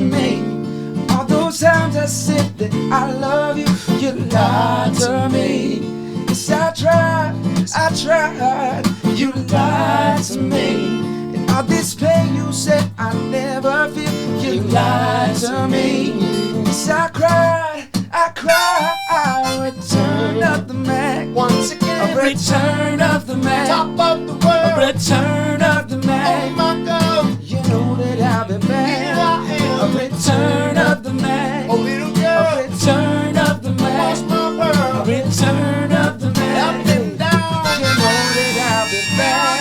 me. All those times I said that I love you, you lied to me. Yes, I tried, you lied to me. And all this pain you said I never feel, you lied to me. Yes, I cried, return of the Mac. Once again, a return of the Mac. Top of the world, a return of the Mac. Oh my God, you know that I'll be back. Here I am, a return of the Mac. Oh little girl, a return of the Mac. Lost my world, a return of the Mac. Up and down, you know that I'll be back.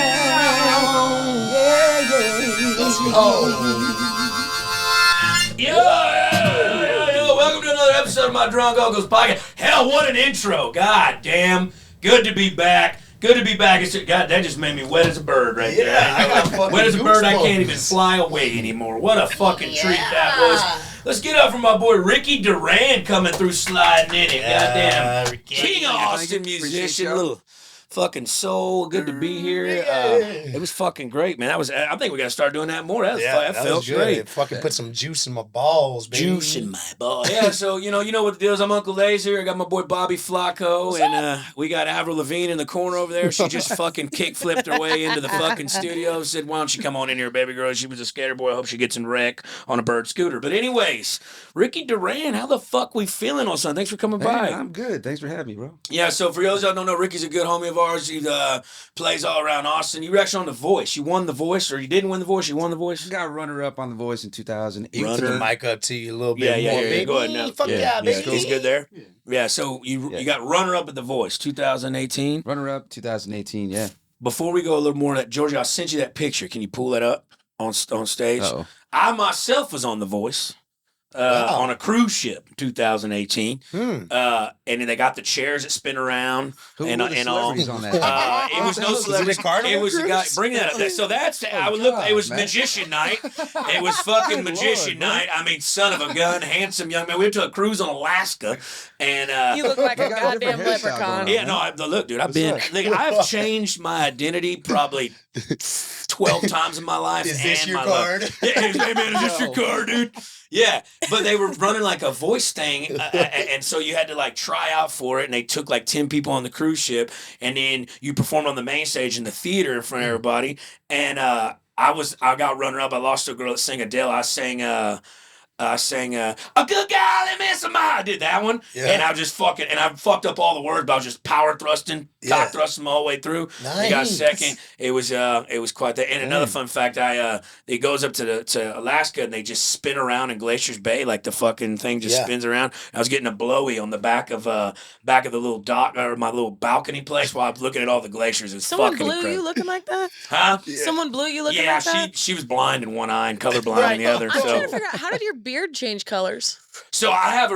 Yeah. Oh. Welcome to another episode of my Drunk Uncle's Podcast. Hell, what an intro. God damn. Good to be back. It's, God, that just made me wet as a bird right there. Wet as a bird, I can't even fly away anymore. What a fucking treat that was. Let's get up from my boy Ricky Duran coming through sliding in it. Goddamn. King of Austin musician. Little fucking soul. Good to be here. It was fucking great, man. I think we got to start doing that more. That felt good. great. It fucking put some juice in my balls, baby. Juice in my balls. Yeah, so you know what the deal is. I'm Uncle Lazer. I got my boy Bobby Flacco, and we got Avril Lavigne in the corner over there. She just fucking kick flipped her way into the fucking studio. Said, "Why don't you come on in here, baby girl?" She was a skater boy. I hope she gets in wreck on a bird scooter. But anyways, Ricky Duran, how the fuck we feeling on Sunday? Thanks for coming by. I'm good. Thanks for having me, bro. Yeah, so for those that don't know, Ricky's a good homie of ours. He plays all around Austin. You were actually on The Voice. You won The Voice, or you didn't win The Voice? You won The Voice? I got runner-up on The Voice in 2008. You put the mic up to you a little bit more, baby. Go ahead now. Fuck yeah, baby. He's good there? Yeah, so you got runner-up at The Voice, 2018? Runner-up, 2018, yeah. Before we go a little more on that, Georgia, I sent you that picture. Can you pull that up on stage? Uh-oh. I myself was on The Voice. On a cruise ship, 2018, and then they got the chairs that spin around and all. On that? It was no celebrity. It was a guy. Bring that up. So that's I would look. It was man. Magician night. It was fucking magician night. I mean, son of a gun, handsome young man. We went to a cruise on Alaska, and you look like a goddamn leprechaun. Yeah, no, look, dude. I've changed my identity probably 12 times in my life. Is this your card? Hey man, is this your card, dude? Yeah, but they were running like a voice thing, and so you had to like try out for it, and they took like 10 people on the cruise ship, and then you performed on the main stage in the theater in front of everybody, and I got runner-up. I lost to a girl that sang Adele. I sang A Good Golly Miss I did that one, and I just I fucked up all the words, but I was just power thrusting, cock thrusting all the way through. Nice. I got second. It was quite that. And another fun fact, it goes up to Alaska, and they just spin around in Glacier's Bay, like the fucking thing just spins around. I was getting a blowy on the back of the little dock or my little balcony place while I was looking at all the glaciers. It was Someone fucking blew incredible. you looking like that? Huh? Yeah. Someone blew you looking like that? Yeah, she was blind in one eye and colorblind in the other. I'm trying to figure out, how did your beard change colors? So I have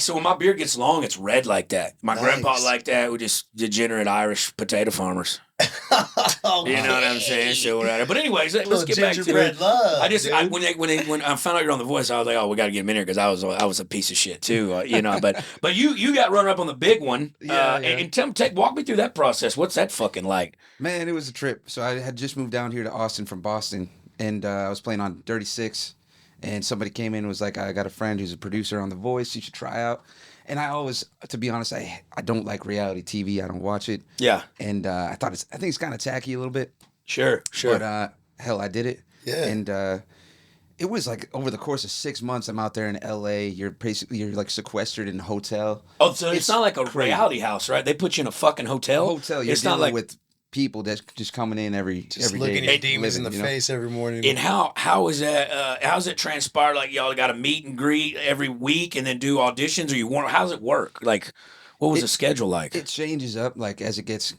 so when my beard gets long, it's red like that. My grandpa liked that. We just degenerate Irish potato farmers. You know what I'm saying? So we're at it. But anyways, let's get back to it. Love, when I found out you're on The Voice, I was like, oh, we got to get him in here because I was a piece of shit too. You know, but you got runner up on the big one. And walk me through that process. What's that fucking like? Man, it was a trip. So I had just moved down here to Austin from Boston, and I was playing on 36. And somebody came in and was like, I got a friend who's a producer on The Voice. You should try out. And I always, to be honest, I don't like reality TV. I don't watch it. Yeah. And I think it's kind of tacky a little bit. Sure. But hell, I did it. Yeah. And it was like over the course of 6 months, I'm out there in LA. You're like sequestered in a hotel. Oh, so it's not like a reality house, right? They put you in a fucking hotel. You're it's not like with people that's just coming in every day. Looking at demons in the face every morning. And how is that? How's it transpire? Like y'all got to meet and greet every week and then do auditions, or how's it work? Like, what was the schedule like? It changes up like as it gets.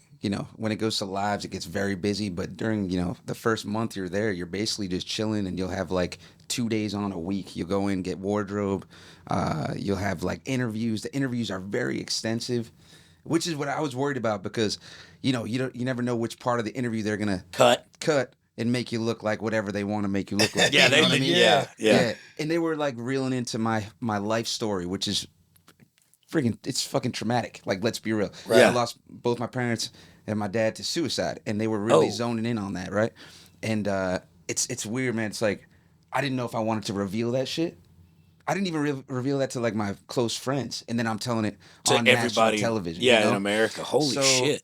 When it goes to lives, it gets very busy. But during the first month you're there, you're basically just chilling, and you'll have like 2 days on a week. You'll go in, get wardrobe. You'll have like interviews. The interviews are very extensive, which is what I was worried about because. You never know which part of the interview they're gonna cut and make you look like whatever they want to make you look like. Yeah, you know what I mean? Yeah. And they were like reeling into my life story, which is it's fucking traumatic. Like, let's be real. Right. I lost both my parents and my dad to suicide, and they were really zoning in on that, right? And it's weird, man. It's like I didn't know if I wanted to reveal that shit. I didn't even reveal that to like my close friends, and then I'm telling it To on everybody. national television. Yeah, you know? in America. Holy shit.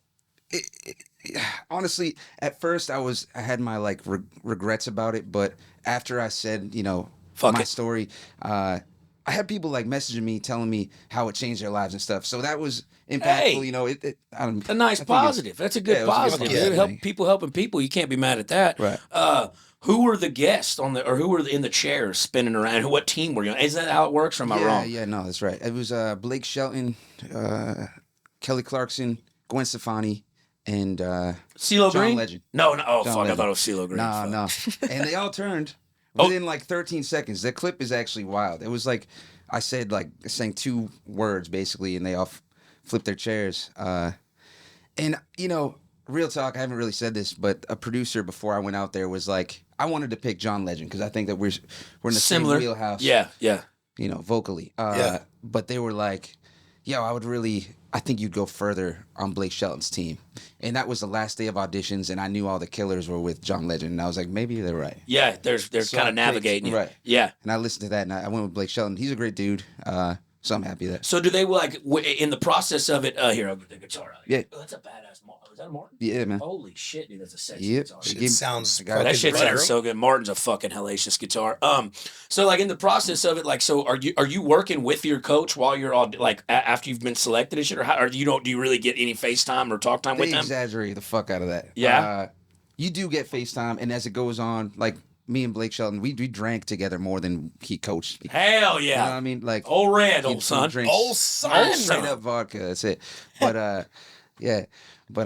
Honestly, at first I had my like regrets about it, but after I said, Fuck my it. story, I had people like messaging me telling me how it changed their lives and stuff. So that was impactful. Hey, a nice positive. That's a good it was a good positive. positive Help thing. people helping people. You can't be mad at that. Right. Who were the guests or who were in the chairs spinning around? What team were you on? Is that how it works, or am I wrong? Yeah, no, that's right. It was Blake Shelton, Kelly Clarkson, Gwen Stefani, and CeeLo John Green? Legend. No. Oh, John fuck. I Legend. thought it was CeeLo Green. No. And they all turned Oh. within like 13 seconds. The clip is actually wild. It was like I sang 2 words basically, and they all flipped their chairs. And real talk, I haven't really said this, but a producer before I went out there was like, I wanted to pick John Legend because I think that we're in the Similar. same wheelhouse. Yeah. Vocally. But they were like, yo, I think you'd go further on Blake Shelton's team. And that was the last day of auditions, and I knew all the killers were with John Legend, and I was like, maybe they're right. Yeah, they're So kind I of navigating you. Right. Yeah. And I listened to that, and I went with Blake Shelton. He's a great dude, so I'm happy that. So do they in the process of it? Here, I'll get the guitar out. Yeah. Oh, that's a badass Martin. Is that a Martin? Yeah, man. Holy shit, dude, that's a sexy Yep. guitar. Shit sounds I got it. fucking That shit better. sounds so good. Martin's a fucking hellacious guitar. So like in the process of it, like, so are you working with your coach while you're all like after you've been selected and shit, or do you really get any FaceTime or talk time with They them? exaggerate the fuck out of that. Yeah? You do get FaceTime, and as it goes on, like me and Blake Shelton, we drank together more than he coached me. Hell You know what yeah. I mean? Like Old Red, he old son. drinks Old son. straight up vodka. That's it. But yeah. But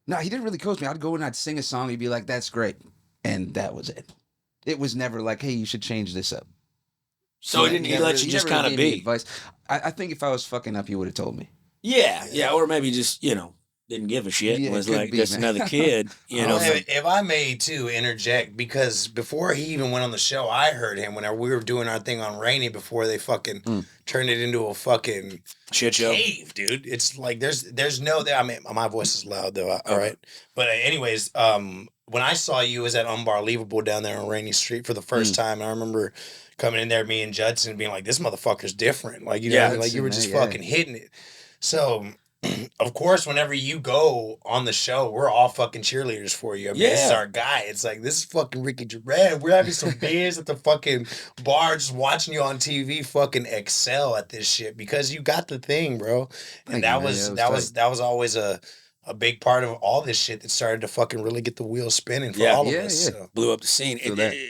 no, he didn't really coach me. I'd go and I'd sing a song. He'd be like, "That's great," and that was it. It was never like, "Hey, you should change this up." So he let you just kind of be. Advice. I think if I was fucking up, he would have told me. Yeah, or maybe just didn't give a shit. Yeah, Was could like be, just man. another kid. If I may too interject, because before he even went on the show, I heard him when we were doing our thing on Rainy before they fucking turned it into a fucking Shit show. cave, dude. It's like there's no. I mean, my voice is loud though. All right, but anyways, when I saw you, it was at Unbelievable down there on Rainy Street for the first time, and I remember coming in there, me and Judson being like, "This motherfucker's different." Like like you were just fucking hitting it. So. Of course, whenever you go on the show, we're all fucking cheerleaders for you. I mean, this is our guy. It's like, this is fucking Ricky Duran. We're having some beers at the fucking bar, just watching you on TV fucking excel at this shit because you got the thing, bro. And that was always a big part of all this shit that started to fucking really get the wheels spinning for all of us. Yeah. So. Blew up the scene.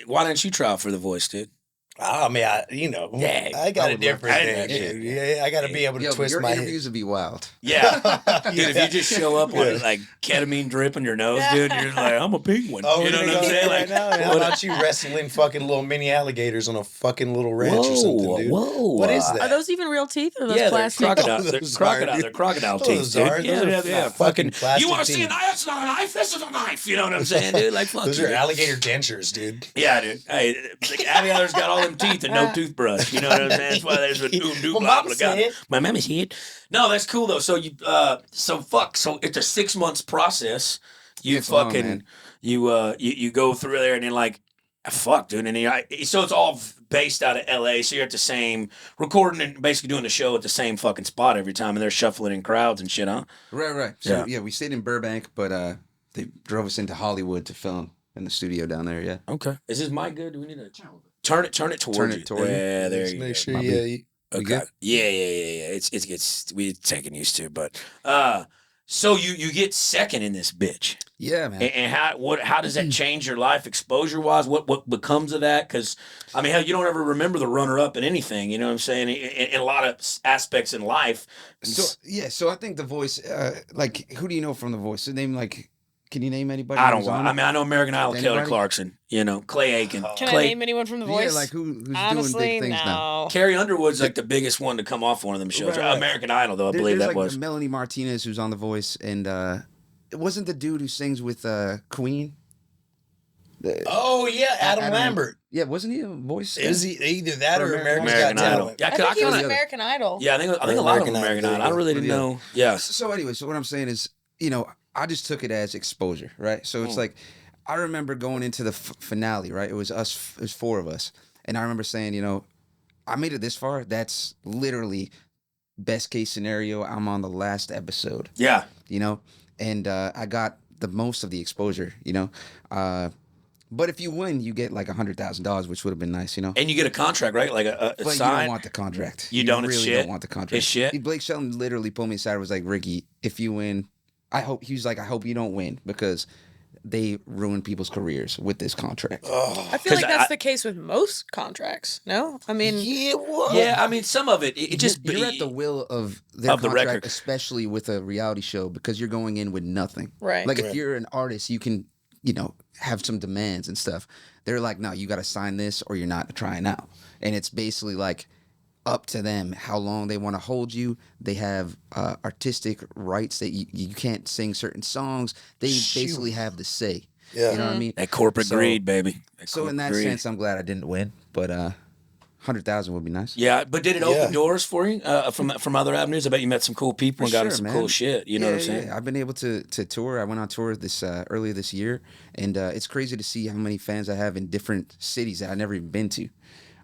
Why didn't you try out for The Voice, dude? I mean, I got a different thing. I got to be able to twist your my head. interviews would be wild. Yeah. Dude, if you just show up with like ketamine drip in your nose, dude, you're like, I'm a penguin. Oh, you know what I'm saying? Like, how about you wrestling fucking little mini alligators on a fucking little ranch or something, dude? Whoa. What is that? Are those even real teeth or are those Yeah, plastic? they're crocodile. Those are, They're crocodile Those teeth, are. dude. Those are Yeah. fucking plastic You want to see a teeth. knife? That's not a knife. This is a knife. You know what I'm saying, dude? Like, fuck Those you, are dude. alligator dentures, dude. Yeah, dude. Hey, like, alligator's got all them teeth and no toothbrush. You know what I'm saying? That's why there's a My mama said it. My mama said. No, that's cool though. So so it's a 6 months process. You It's long, fucking man. you go through there and then like fuck, dude. And so it's all based out of LA. So you're at the same recording and basically doing the show at the same fucking spot every time, and they're shuffling in crowds and shit, huh? Right. So yeah, we stayed in Burbank, but they drove us into Hollywood to film in the studio down there. Yeah. Okay. Is this mic good? Do we need to turn it towards Turn you? it toward you. Yeah, there Just you make go. sure, My Okay. good? Yeah. It's we're taking used to, but so you get second in this bitch, Yeah, man. and how does that change your life exposure wise? What becomes of that? Because I mean, hell, you don't ever remember the runner up in anything. You know what I'm saying? In a lot of aspects in life. So I think The Voice. Like, who do you know from The Voice? The name, like, can you name anybody? I don't who's want. on I it? mean, I know American Idol, Kelly Anybody? Clarkson. You know, Clay Aiken. Can Clay, I name anyone from The Voice? Yeah, like who's Honestly, doing big things now? no. Carrie Underwood's like the biggest one to come off one of them shows. Right. American Idol, though I believe There's that like was. Melanie Martinez, who's on The Voice, and it wasn't the dude who sings with Queen. Oh yeah, Adam Lambert. Yeah, wasn't he a voice? Is he either that or American American Got Idol. Talent? Yeah, I think he was kinda- American Idol. Yeah, I think a lot of them American American Idol, Idol. I really didn't yeah. know. Yeah. So anyway, so what I'm saying is, I just took it as exposure, right? So it's like, I remember going into the finale, right? It was us, it was 4 of us, and I remember saying, I made it this far. That's literally best case scenario. I'm on the last episode. Yeah. You know, and I got the most of the exposure. You know, but if you win, you get like $100,000, which would have been nice. You know, And you get a contract, right? Like a but sign. you don't want the contract. You don't. really It's shit. don't want the contract. It's shit. Blake Shelton literally pulled me aside. And was like, Ricky, if you win, I hope I hope you don't win because they ruin people's careers with this contract. I feel like that's the case with most contracts. No, I mean, Yeah, I mean, some of it just you're at the will of their of the contract, record. especially with a reality show because you're going in with nothing. Right. Like Right. if you're an artist, you can, have some demands and stuff. They're like, no, you got to sign this or you're not trying out. And it's basically like up to them how long they want to hold you. They have artistic rights that you can't sing certain songs. They basically have the say. Yeah. You know what I mean? that corporate So- greed, baby. That So in corporate that greed. sense, I'm glad I didn't win. But 100,000 would be nice. Yeah, but did it Yeah. open doors for you from other avenues? I bet you met some cool people and got into some cool shit. You know what I'm saying? Yeah. I've been able to tour. I went on tour this earlier this year, and it's crazy to see how many fans I have in different cities that I've never even been to,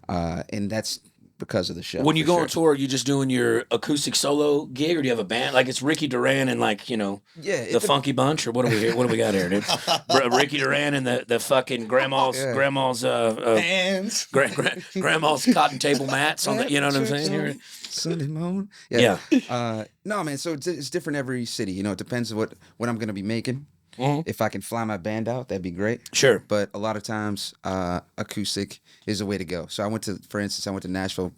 and that's because of the show. When you for go sure. on tour, are you just doing your acoustic solo gig, or do you have a band? Like it's Ricky Duran and like Yeah, the Funky Bunch, or what do we here? What do we got here, dude? Ricky Duran and the fucking grandma's Hands. grandma's cotton table mats on the. You know what I'm saying? Here? Sunday morning. Yeah. No, man. So it's different every city. It depends on what I'm gonna be making. Mhm. If I can fly my band out, that'd be great. Sure. But a lot of times, acoustic is the way to go. So for instance, I went to Nashville,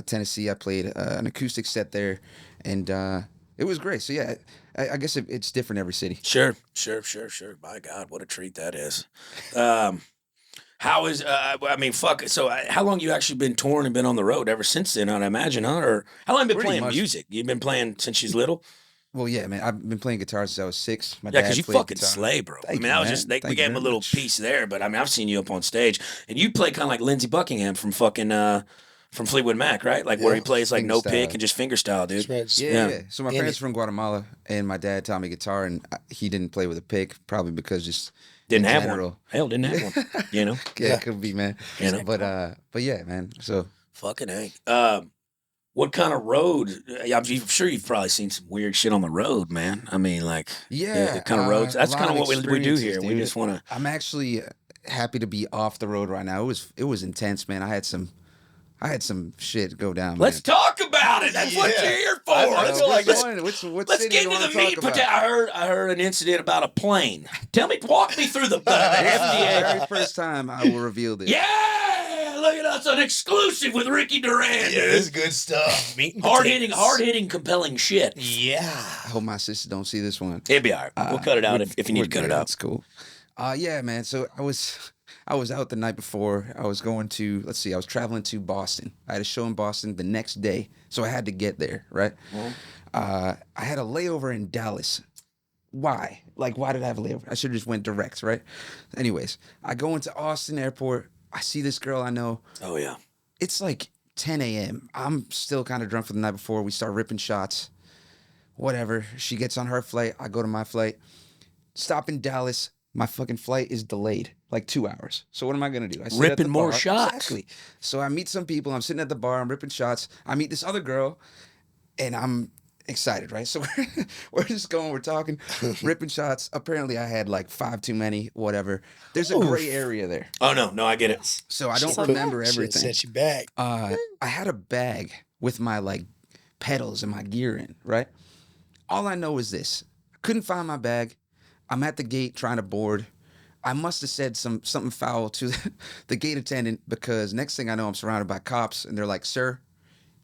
Tennessee. I played an acoustic set there, and it was great. So yeah, I guess it's different every city. Sure. My God, what a treat that is. How is I mean, fuck. So, how long you actually been touring and been on the road ever since then? I'd imagine, huh? Or how long you been Pretty playing much. music? You've been playing since she's little. Well, yeah, man. I've been playing guitar since I was 6. My Yeah, dad because you played fucking guitar. slay, bro. Thank I mean, you, I was man. just we Thank gave you him a very little much. piece there, but I mean, I've seen you up on stage, and you play kind of like Lindsey Buckingham from fucking from Fleetwood Mac, right? Like where he plays like no Fingerstyle. pick and just fingerstyle, dude. That's right. Yeah. So my And parents are from Guatemala, and my dad taught me guitar, and he didn't play with a pick, probably because just Didn't in have general. one. Hell, didn't have one. You know, Yeah, it could be, man. You know? But yeah, man. So fucking A. What kind of road? I'm sure you've probably seen some weird shit on the road, man. I mean, like, the kind of roads. a That's lot kind of of what we do here. experiences, We dude. just want to. I'm actually happy to be off the road right now. It was intense, man. I had some shit go down. Let's man. talk about it. That's what Yeah. you're here for. I feel like let's What let's city get you into wanna the meat talk and about? potatoes. I heard an incident about a plane. Walk me through the The FDA. very first time I will reveal this. Yeah, look at us, an exclusive with Ricky Duran. Yeah, Dude. this is good stuff. Meat and Hard potatoes. hitting, compelling shit. Yeah. I hope my sisters don't see this one. It'd be all right. We'll cut it out if you need to cut it out. That's cool. Yeah, man. So I was out the night before. I was going to, let's see, I was traveling to Boston. I had a show in Boston the next day, so I had to get there, right? I had a layover in Dallas. Why? Like, why did I have a layover? I should have just went direct, right? Anyways, I go into Austin Airport. I see this girl I know. Oh yeah. It's like 10 a.m. I'm still kind of drunk from the night before. We start ripping shots. Whatever. She gets on her flight. I go to my flight. Stop in Dallas. My fucking flight is delayed like 2 hours. So what am I gonna do? I sit at Ripping the more bar. shots. Exactly. So I meet some people. I'm sitting at the bar. I'm ripping shots. I meet this other girl, and I'm excited, right? So we're just going. We're talking, ripping shots. Apparently, I had like 5 too many. Whatever. There's a gray area there, Oh no, I get it. so I don't Should've remember Shit everything. set you back. I had a bag with my like pedals and my gear in, right? All I know is this. I couldn't find my bag. I'm at the gate trying to board. I must have said something foul to the gate attendant because next thing I know, I'm surrounded by cops and they're like, "Sir,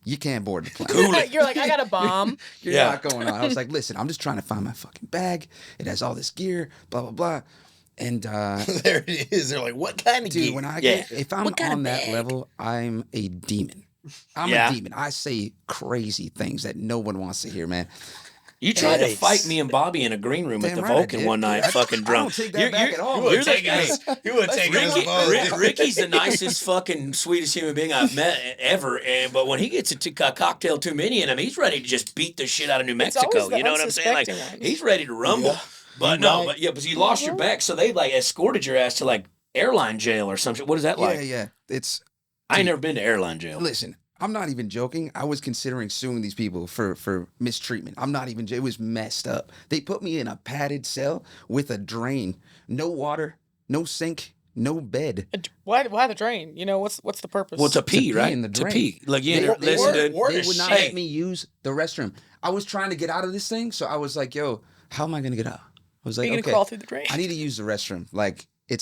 you can't board the plane. You're like, I got a bomb. You're Yeah. not going on." I was like, "Listen, I'm just trying to find my fucking bag. It has all this gear, blah, blah, blah." And There it is. They're like, what kind of dude, gear? when I Yeah. get, if I'm What kind of on that bag? level, I'm a demon. I'm Yeah. a demon. I say crazy things that no one wants to hear, man. You tried to Yes. fight me and Bobby in a green room at Damn the right I Vulcan did, one night, dude. fucking I drunk. don't take that back at all. You're would the take guy. us. You would take us both. Ricky's the nicest, fucking, sweetest human being I've met ever. But when he gets a cocktail too many in him, he's ready to just beat the shit out of New It's Mexico. always the You know what I'm saying? Like unsuspecting ones. he's ready to rumble. Yeah. But no, but you lost your bag, so they like escorted your ass to like airline jail or something. What is that like? Yeah. It's I ain't never been to airline jail. Listen, I'm not even joking. I was considering suing these people for mistreatment. I'm not even. It was messed up. They put me in a padded cell with a drain, no water, no sink, no bed. Why the drain? You know, what's the purpose? Well, to pee, right? In the drain. To pee. Like, They listen to... They would not let me use the restroom. I was trying to get out of this thing, so I was like, yo, how am I going to get out? I was like, Are you okay, gonna crawl through the drain? I need to use the restroom. Like, I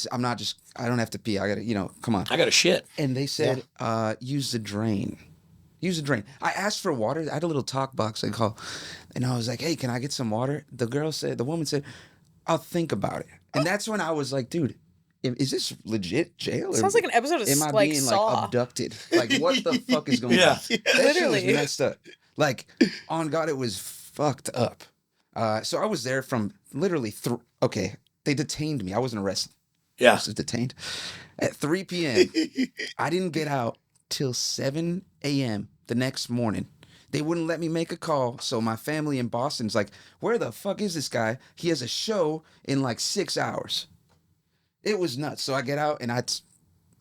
don't have to pee. I got to, come on. I got to shit. And they said, use the drain. Use the drain. I asked for water. I had a little talk box I call, and I was like, hey, can I get some water? The woman said, I'll think about it. And that's when I was like, dude, is this legit jail? Sounds like an episode of am I like being Saw. like abducted? Like, what the fuck is going on? That shit Literally. was messed up. Like, on God, it was fucked up. So I was there from literally they detained me. I wasn't arrested. Yeah. I was detained at 3 p.m. I didn't get out till 7 a.m. the next morning. They wouldn't let me make a call. So my family in Boston's like, where the fuck is this guy? He has a show in like 6 hours. It was nuts. So I get out and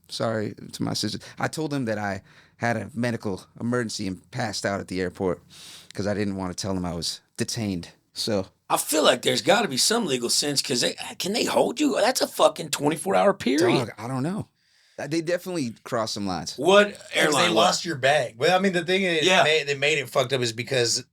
sorry to my sister. I told them that I had a medical emergency and passed out at the airport because I didn't want to tell them I was detained. So I feel like there's got to be some legal sense because can they hold you? That's a fucking 24-hour period. dog, I don't know. They definitely crossed some lines. What Airline airline? lost your bag. Well, I mean, the thing is, Yeah. they made it fucked up is because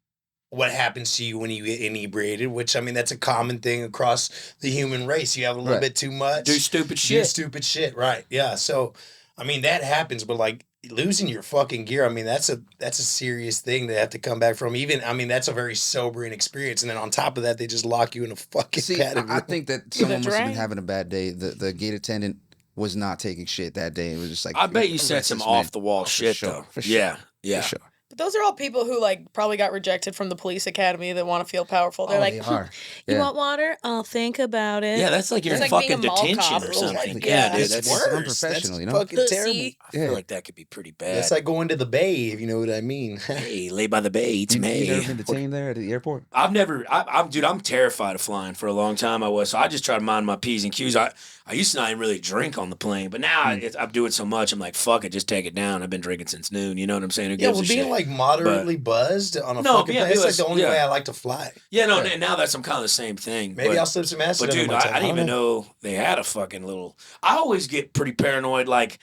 what happens to you when you get inebriated, which, I mean, that's a common thing across the human race. You have a little bit too much. Do stupid Do shit. stupid shit, right. Yeah, so, I mean, that happens, but, like, losing your fucking gear, I mean, that's a serious thing to have to come back from. Even, I mean, that's a very sobering experience. And then on top of that, they just lock you in a fucking padded room. I think that someone must have drain? been having a bad day. The gate attendant was not taking shit that day. It was just like, I bet you said some off the wall shit sure, though. for sure. Yeah, yeah. For sure. But those are all people who like probably got rejected from the police academy that want to feel powerful. They're like, they are. you Yeah. want water? I'll think about it. Yeah, that's like you're It's in like being fucking a mall detention cop or or something. something. Yeah, dude, Yeah. that's It's worse. unprofessional, That's you know? fucking terrible. I feel like that could be pretty bad. It's like going to the bay, if you know what I mean. Hey, lay by the bay, it's You me. never been detained there at the airport? I've never, dude, I'm terrified of flying for a long time. I was, so I just try to mind my P's and Q's. I used to not even really drink on the plane, but now I'm doing so much. I'm like, fuck it, just take it down. I've been drinking since noon. You know what I'm saying? Who Yeah, gives well, a being shit? like moderately buzzed on a No, fucking yeah, plane, it's like because- the only yeah. way I like to fly. Yeah, no, now that's some kind of the same thing. Maybe but, I'll slip some acid But under dude, my tongue. I didn't even know they had a fucking little. I always get pretty paranoid, like,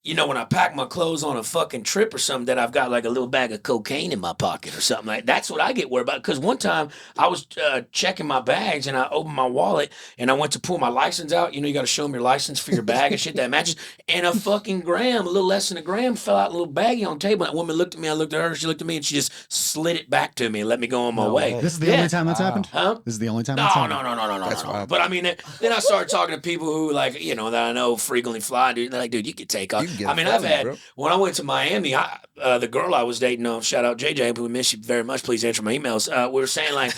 you know, when I pack my clothes on a fucking trip or something, that I've got like a little bag of cocaine in my pocket or something like. That's what I get worried about. Because one time I was checking my bags and I opened my wallet and I went to pull my license out. You know, you got to show them your license for your bag and shit that matches. And a fucking gram, a little less than a gram, fell out in a little baggie on the table. That woman looked at me. I looked at her. She looked at me and she just slid it back to me and let me go on my way. This is the only time that's happened? Huh? This is the only time No, that's no, happened? no. That's wild. But I mean, then I started talking to people who, like, you know, that I know frequently fly, dude. They're like, dude, you could take off. You can get I a mean, I've felony, had, bro. when I went to Miami, the girl I was dating, shout out JJ, we miss you very much. Please answer my emails. We were saying, like,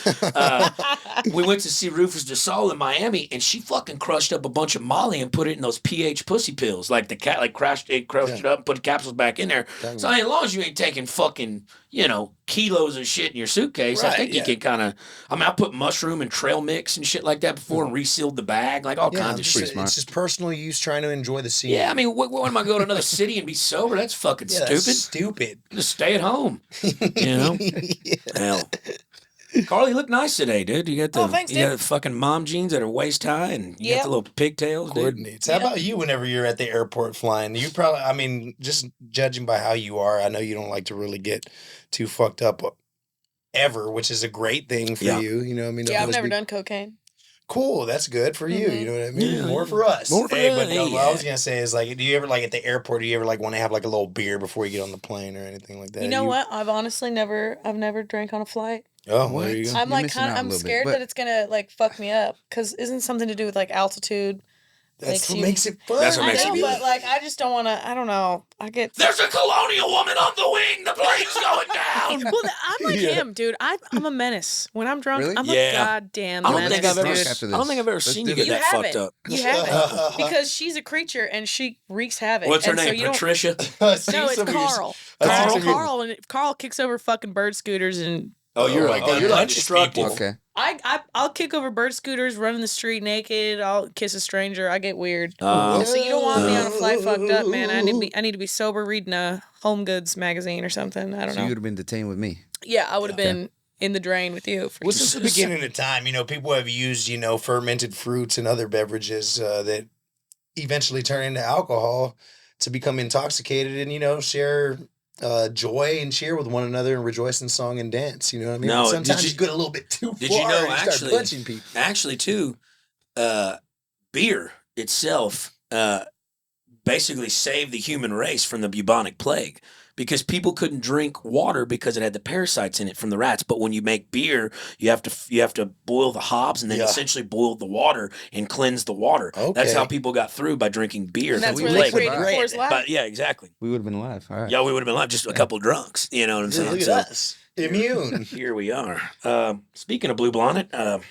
we went to see Rufus Du Sol in Miami, and she fucking crushed up a bunch of Molly and put it in those pH pussy pills. Like, the cat, like, crushed it up and put the capsules back in there. So, as long as you ain't taking fucking, you know, kilos of shit in your suitcase, I Right, think you can kind of, I mean, I put mushroom and trail mix and shit like that before and resealed the bag, like all kinds of shit. It's just personal use, trying to enjoy the scene. Yeah, I mean, what am I going to another city and be sober? That's fucking Yeah, stupid. that's stupid. Just stay at home. You know? Hell. Carly, you look nice today, dude. You got the, thanks, you got dude. the fucking mom jeans that are waist high and you got Yep. the little pigtails, dude. Coordinates. How about you whenever you're at the airport flying? You probably, I mean, just judging by how you are, I know you don't like to really get too fucked up ever, which is a great thing for Yeah. you. You know what I mean? Yeah, I've Always never be- done cocaine. Cool, that's good for you. You know what I mean? Yeah. More for us. More for hey, us, but no, yeah. what I was gonna say is like, do you ever like at the airport? Do you ever like want to have like a little beer before you get on the plane or anything like that? You know what? I've honestly never drank on a flight. Oh, well, there you go. I'm You're like missing out a I'm little bit, scared but- that it's gonna like fuck me up because isn't something to do with like altitude. That's makes what you- makes it fun. That's what I makes know, it but like I just don't want to. I don't know. I get. There's a colonial woman on the wing. The plane's going down. Well, I'm like him, dude. I'm a menace. When I'm drunk, Really? I'm Yeah. a goddamn I don't menace, think I've ever, dude. After I don't think I've ever this. seen Let's you do get You that haven't. fucked up. You haven't. Because she's a creature and she wreaks havoc. What's her and so name? you don't- Patricia? No, it's Carl. Carl? Carl, and Carl kicks over fucking bird scooters and Oh, you're Oh like, my God. you're like Punches destructive. people. Okay. I'll kick over bird scooters, run in the street naked. I'll kiss a stranger. I get weird. Oh. So you don't want me on a flight fucked up, man. I need to be sober, reading a Home Goods magazine or something. I don't So know. you would have been detained with me. Yeah, I would have been in the drain with you. Well, since the beginning of time, people have used, fermented fruits and other beverages that eventually turn into alcohol to become intoxicated and, share joy and cheer with one another and rejoice in song and dance. You know what I mean? No, sometimes you go a little bit too far. Did you know and start punching people. Actually, too, beer itself basically saved the human race from the bubonic plague. Because people couldn't drink water because it had the parasites in it from the rats. But when you make beer, you have to boil the hops and then essentially boil the water and cleanse the water. Okay. That's how people got through by drinking beer. And that's through where the they plague. created Coors Light. But yeah, exactly. We would have been alive. All right. Yeah, we would have been alive. Just a couple drunks. You know what I'm saying? Look at us. Immune. Here we are. Speaking of Blue Blondet, I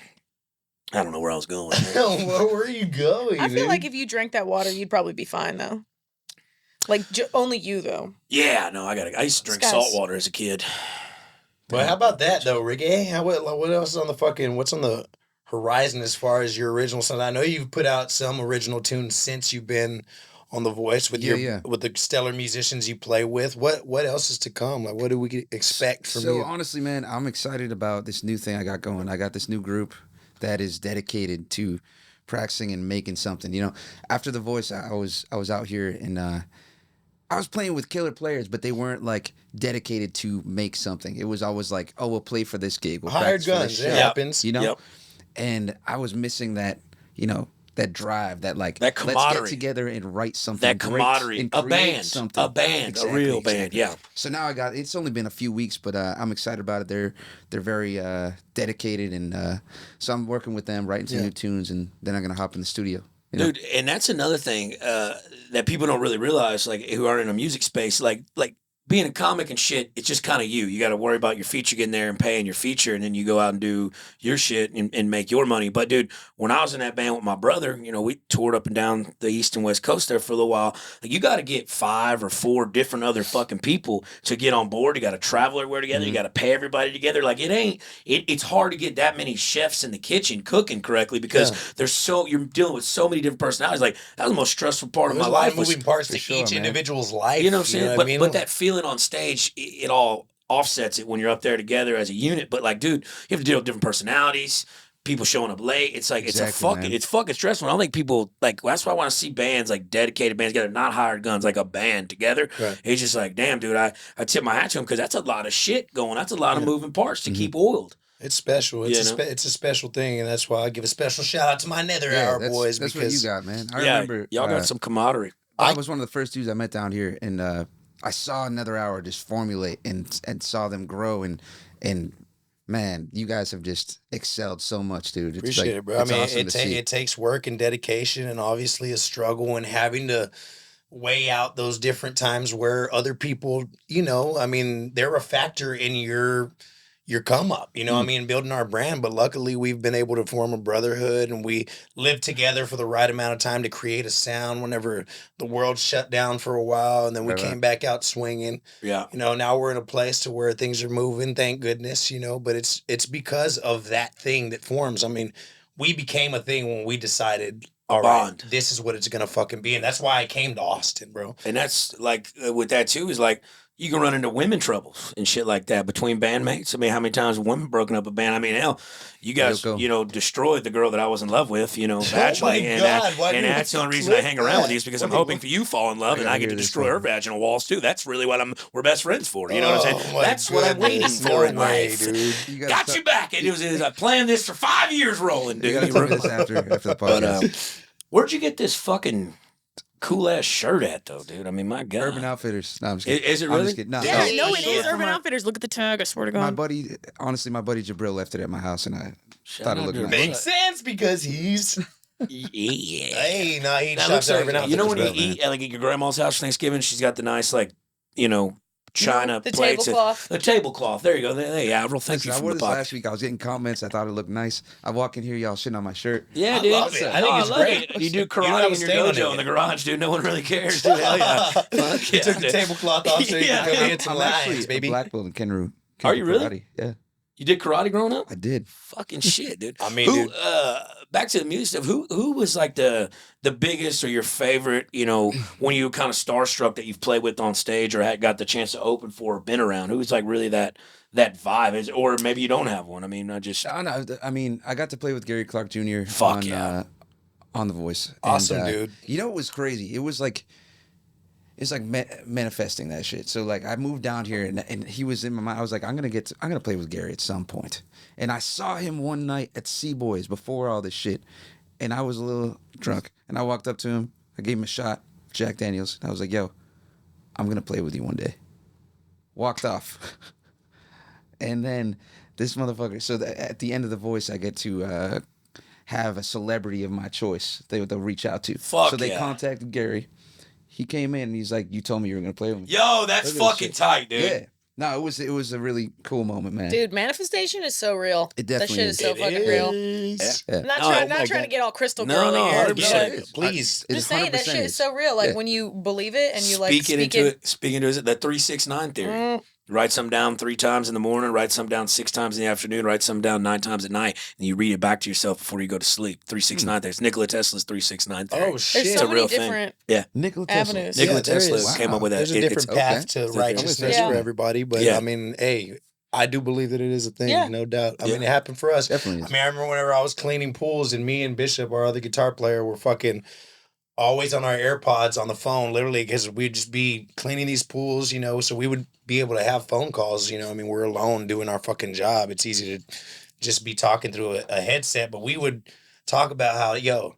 don't know where I was going. Where were you going? I feel like if you drank that water, you'd probably be fine though. Like only you though. Yeah, no, I used to drink salt water as a kid. Well, how about that though, Ricky? What else is on what's on the horizon as far as your original stuff? I know you've put out some original tunes since you've been on The Voice with with the stellar musicians you play with. What else is to come? Like, what do we expect from you? So honestly, man, I'm excited about this new thing I got going. I got this new group that is dedicated to practicing and making something. After The Voice, I was out here and I was playing with killer players, but they weren't like dedicated to make something. It was always like, oh, we'll play for this gig. We'll hired practice for this guns. It show, happens. Yep. And I was missing that, that drive, that That let's camaraderie. get together and write something. That great camaraderie. and A create band. something. A band. A real band. Yeah. So now it's only been a few weeks, but I'm excited about it. They're very dedicated, and so I'm working with them, writing some new tunes, and then I'm gonna hop in the studio. Dude, and that's another thing that people don't really realize, like, who aren't in a music space, like being a comic and shit, it's just kind of you. You got to worry about your feature getting there and paying your feature, and then you go out and do your shit and make your money. But, dude, when I was in that band with my brother, we toured up and down the East and West Coast there for a little while. Like, you got to get 5 or 4 different other fucking people to get on board. You got to travel everywhere together. You got to pay everybody together. Like, it's hard to get that many chefs in the kitchen cooking correctly because you're dealing with so many different personalities. Like, that was the most stressful part of my life. Moving parts to each individual's life. You know what I'm saying? But that feeling on stage, it all offsets it when you're up there together as a unit. But like, dude, you have to deal with different personalities, people showing up late. It's like it's fucking stressful. I don't think people that's why I want to see bands, like dedicated bands together, not hired guns, like a band together. Right. It's just like, damn, dude, I tip my hat to them because that's a lot of shit going. That's a lot of moving parts to keep oiled. It's special. It's a special thing, and that's why I give a special shout out to my Nether Hour boys. That's what you got, man. I remember y'all got some camaraderie. I was one of the first dudes I met down here, and I saw Another Hour just formulate and saw them grow, and man, you guys have just excelled so much, dude. It's Appreciate it, bro. I mean, awesome it takes work and dedication, and obviously a struggle, and having to weigh out those different times where other people, they're a factor in your come up, building our brand. But luckily we've been able to form a brotherhood, and we lived together for the right amount of time to create a sound whenever the world shut down for a while. And then we came back out swinging. Yeah. Now we're in a place to where things are moving, thank goodness, but it's because of that thing that forms. I mean, we became a thing when we decided, all right, this is what it's going to fucking be. And that's why I came to Austin, bro. And that's like, with that too, is like, you can run into women troubles and shit like that between bandmates. I mean, how many times have women broken up a band? I mean, hell, you guys, destroyed the girl that I was in love with, vaginally. And that's the only reason I hang around with you is because I'm hoping for you fall in love and I get to destroy her vaginal walls too. That's really what we're best friends for. You know what I'm saying? That's what I'm waiting for in life. Dude. Got you back. And it was I planned this for 5 years rolling, dude. You gotta tell me this after the podcast. Where'd you get this fucking cool ass shirt at though, dude? I mean, my God. Urban Outfitters. No, I'm just kidding. Is it really? No, yeah, no, it is Urban Outfitters. Look at the tag. I swear to God. My buddy Jabril left it at my house, and I thought it looked nice. Makes sense because he's. Yeah. Hey, no, he shops at Urban Outfitters. You know when you eat at your grandma's house for Thanksgiving, she's got the nice china the plates. Tablecloth. The tablecloth. There you go. Hey, Avril, thank you for I the wore this podcast. last week. I was getting comments. I thought it looked nice. I walk in here, y'all shitting on my shirt. Yeah, dude. I love it. I think it's great. You do karate in your dojo in the garage, dude. No one really cares, dude. Hell yeah. You took the tablecloth off so you can go hit some lines, baby. A black belt in Kenru. Are you really? Yeah. You did karate growing up? I did. Fucking shit, dude. I mean, dude. Back to the music stuff. Who was like the biggest or your favorite, when you were kind of starstruck that you've played with on stage or had got the chance to open for or been around? Who's like really that vibe? Or maybe you don't have one. I mean, I got to play with Gary Clark Jr. Fuck yeah. On The Voice. Awesome, dude. You know, it was crazy. It was like, it's like manifesting that shit. So like I moved down here and he was in my mind. I was like, I'm gonna play with Gary at some point. And I saw him one night at Boys before all this shit, and I was a little drunk. And I walked up to him. I gave him a shot, Jack Daniels. And I was like, yo, I'm gonna play with you one day. Walked off. And then this motherfucker. So at the end of The Voice, I get to have a celebrity of my choice. They'll reach out to. Fuck so they yeah. contacted Gary. He came in and he's like, you told me you were going to play with me. Yo, that's fucking tight, dude. Yeah. No, it was a really cool moment, man. Dude, manifestation is so real. It definitely that shit is so fucking real. Yeah. I'm not trying to get all crystal girly here. 100%. Please. Just saying that shit is so real. Like when you believe it and you speaking to it, the 3-6-9 theory. Write some down 3 times in the morning, write some down 6 times in the afternoon, write some down 9 times at night, and you read it back to yourself before you go to sleep. 3-6-9 theory. It's Nikola Tesla's 3-6-9 theory. Oh, shit. There's so many different Nikola Tesla. avenues. Nikola Tesla came up with that. There's a different path to righteousness for everybody, but I mean, hey, I do believe that it is a thing, no doubt. I mean, it happened for us. Definitely. I mean, I remember whenever I was cleaning pools and me and Bishop, our other guitar player, were fucking always on our AirPods on the phone, literally, because we'd just be cleaning these pools, so we would be able to have phone calls, I mean, we're alone doing our fucking job. It's easy to just be talking through a headset, but we would talk about how,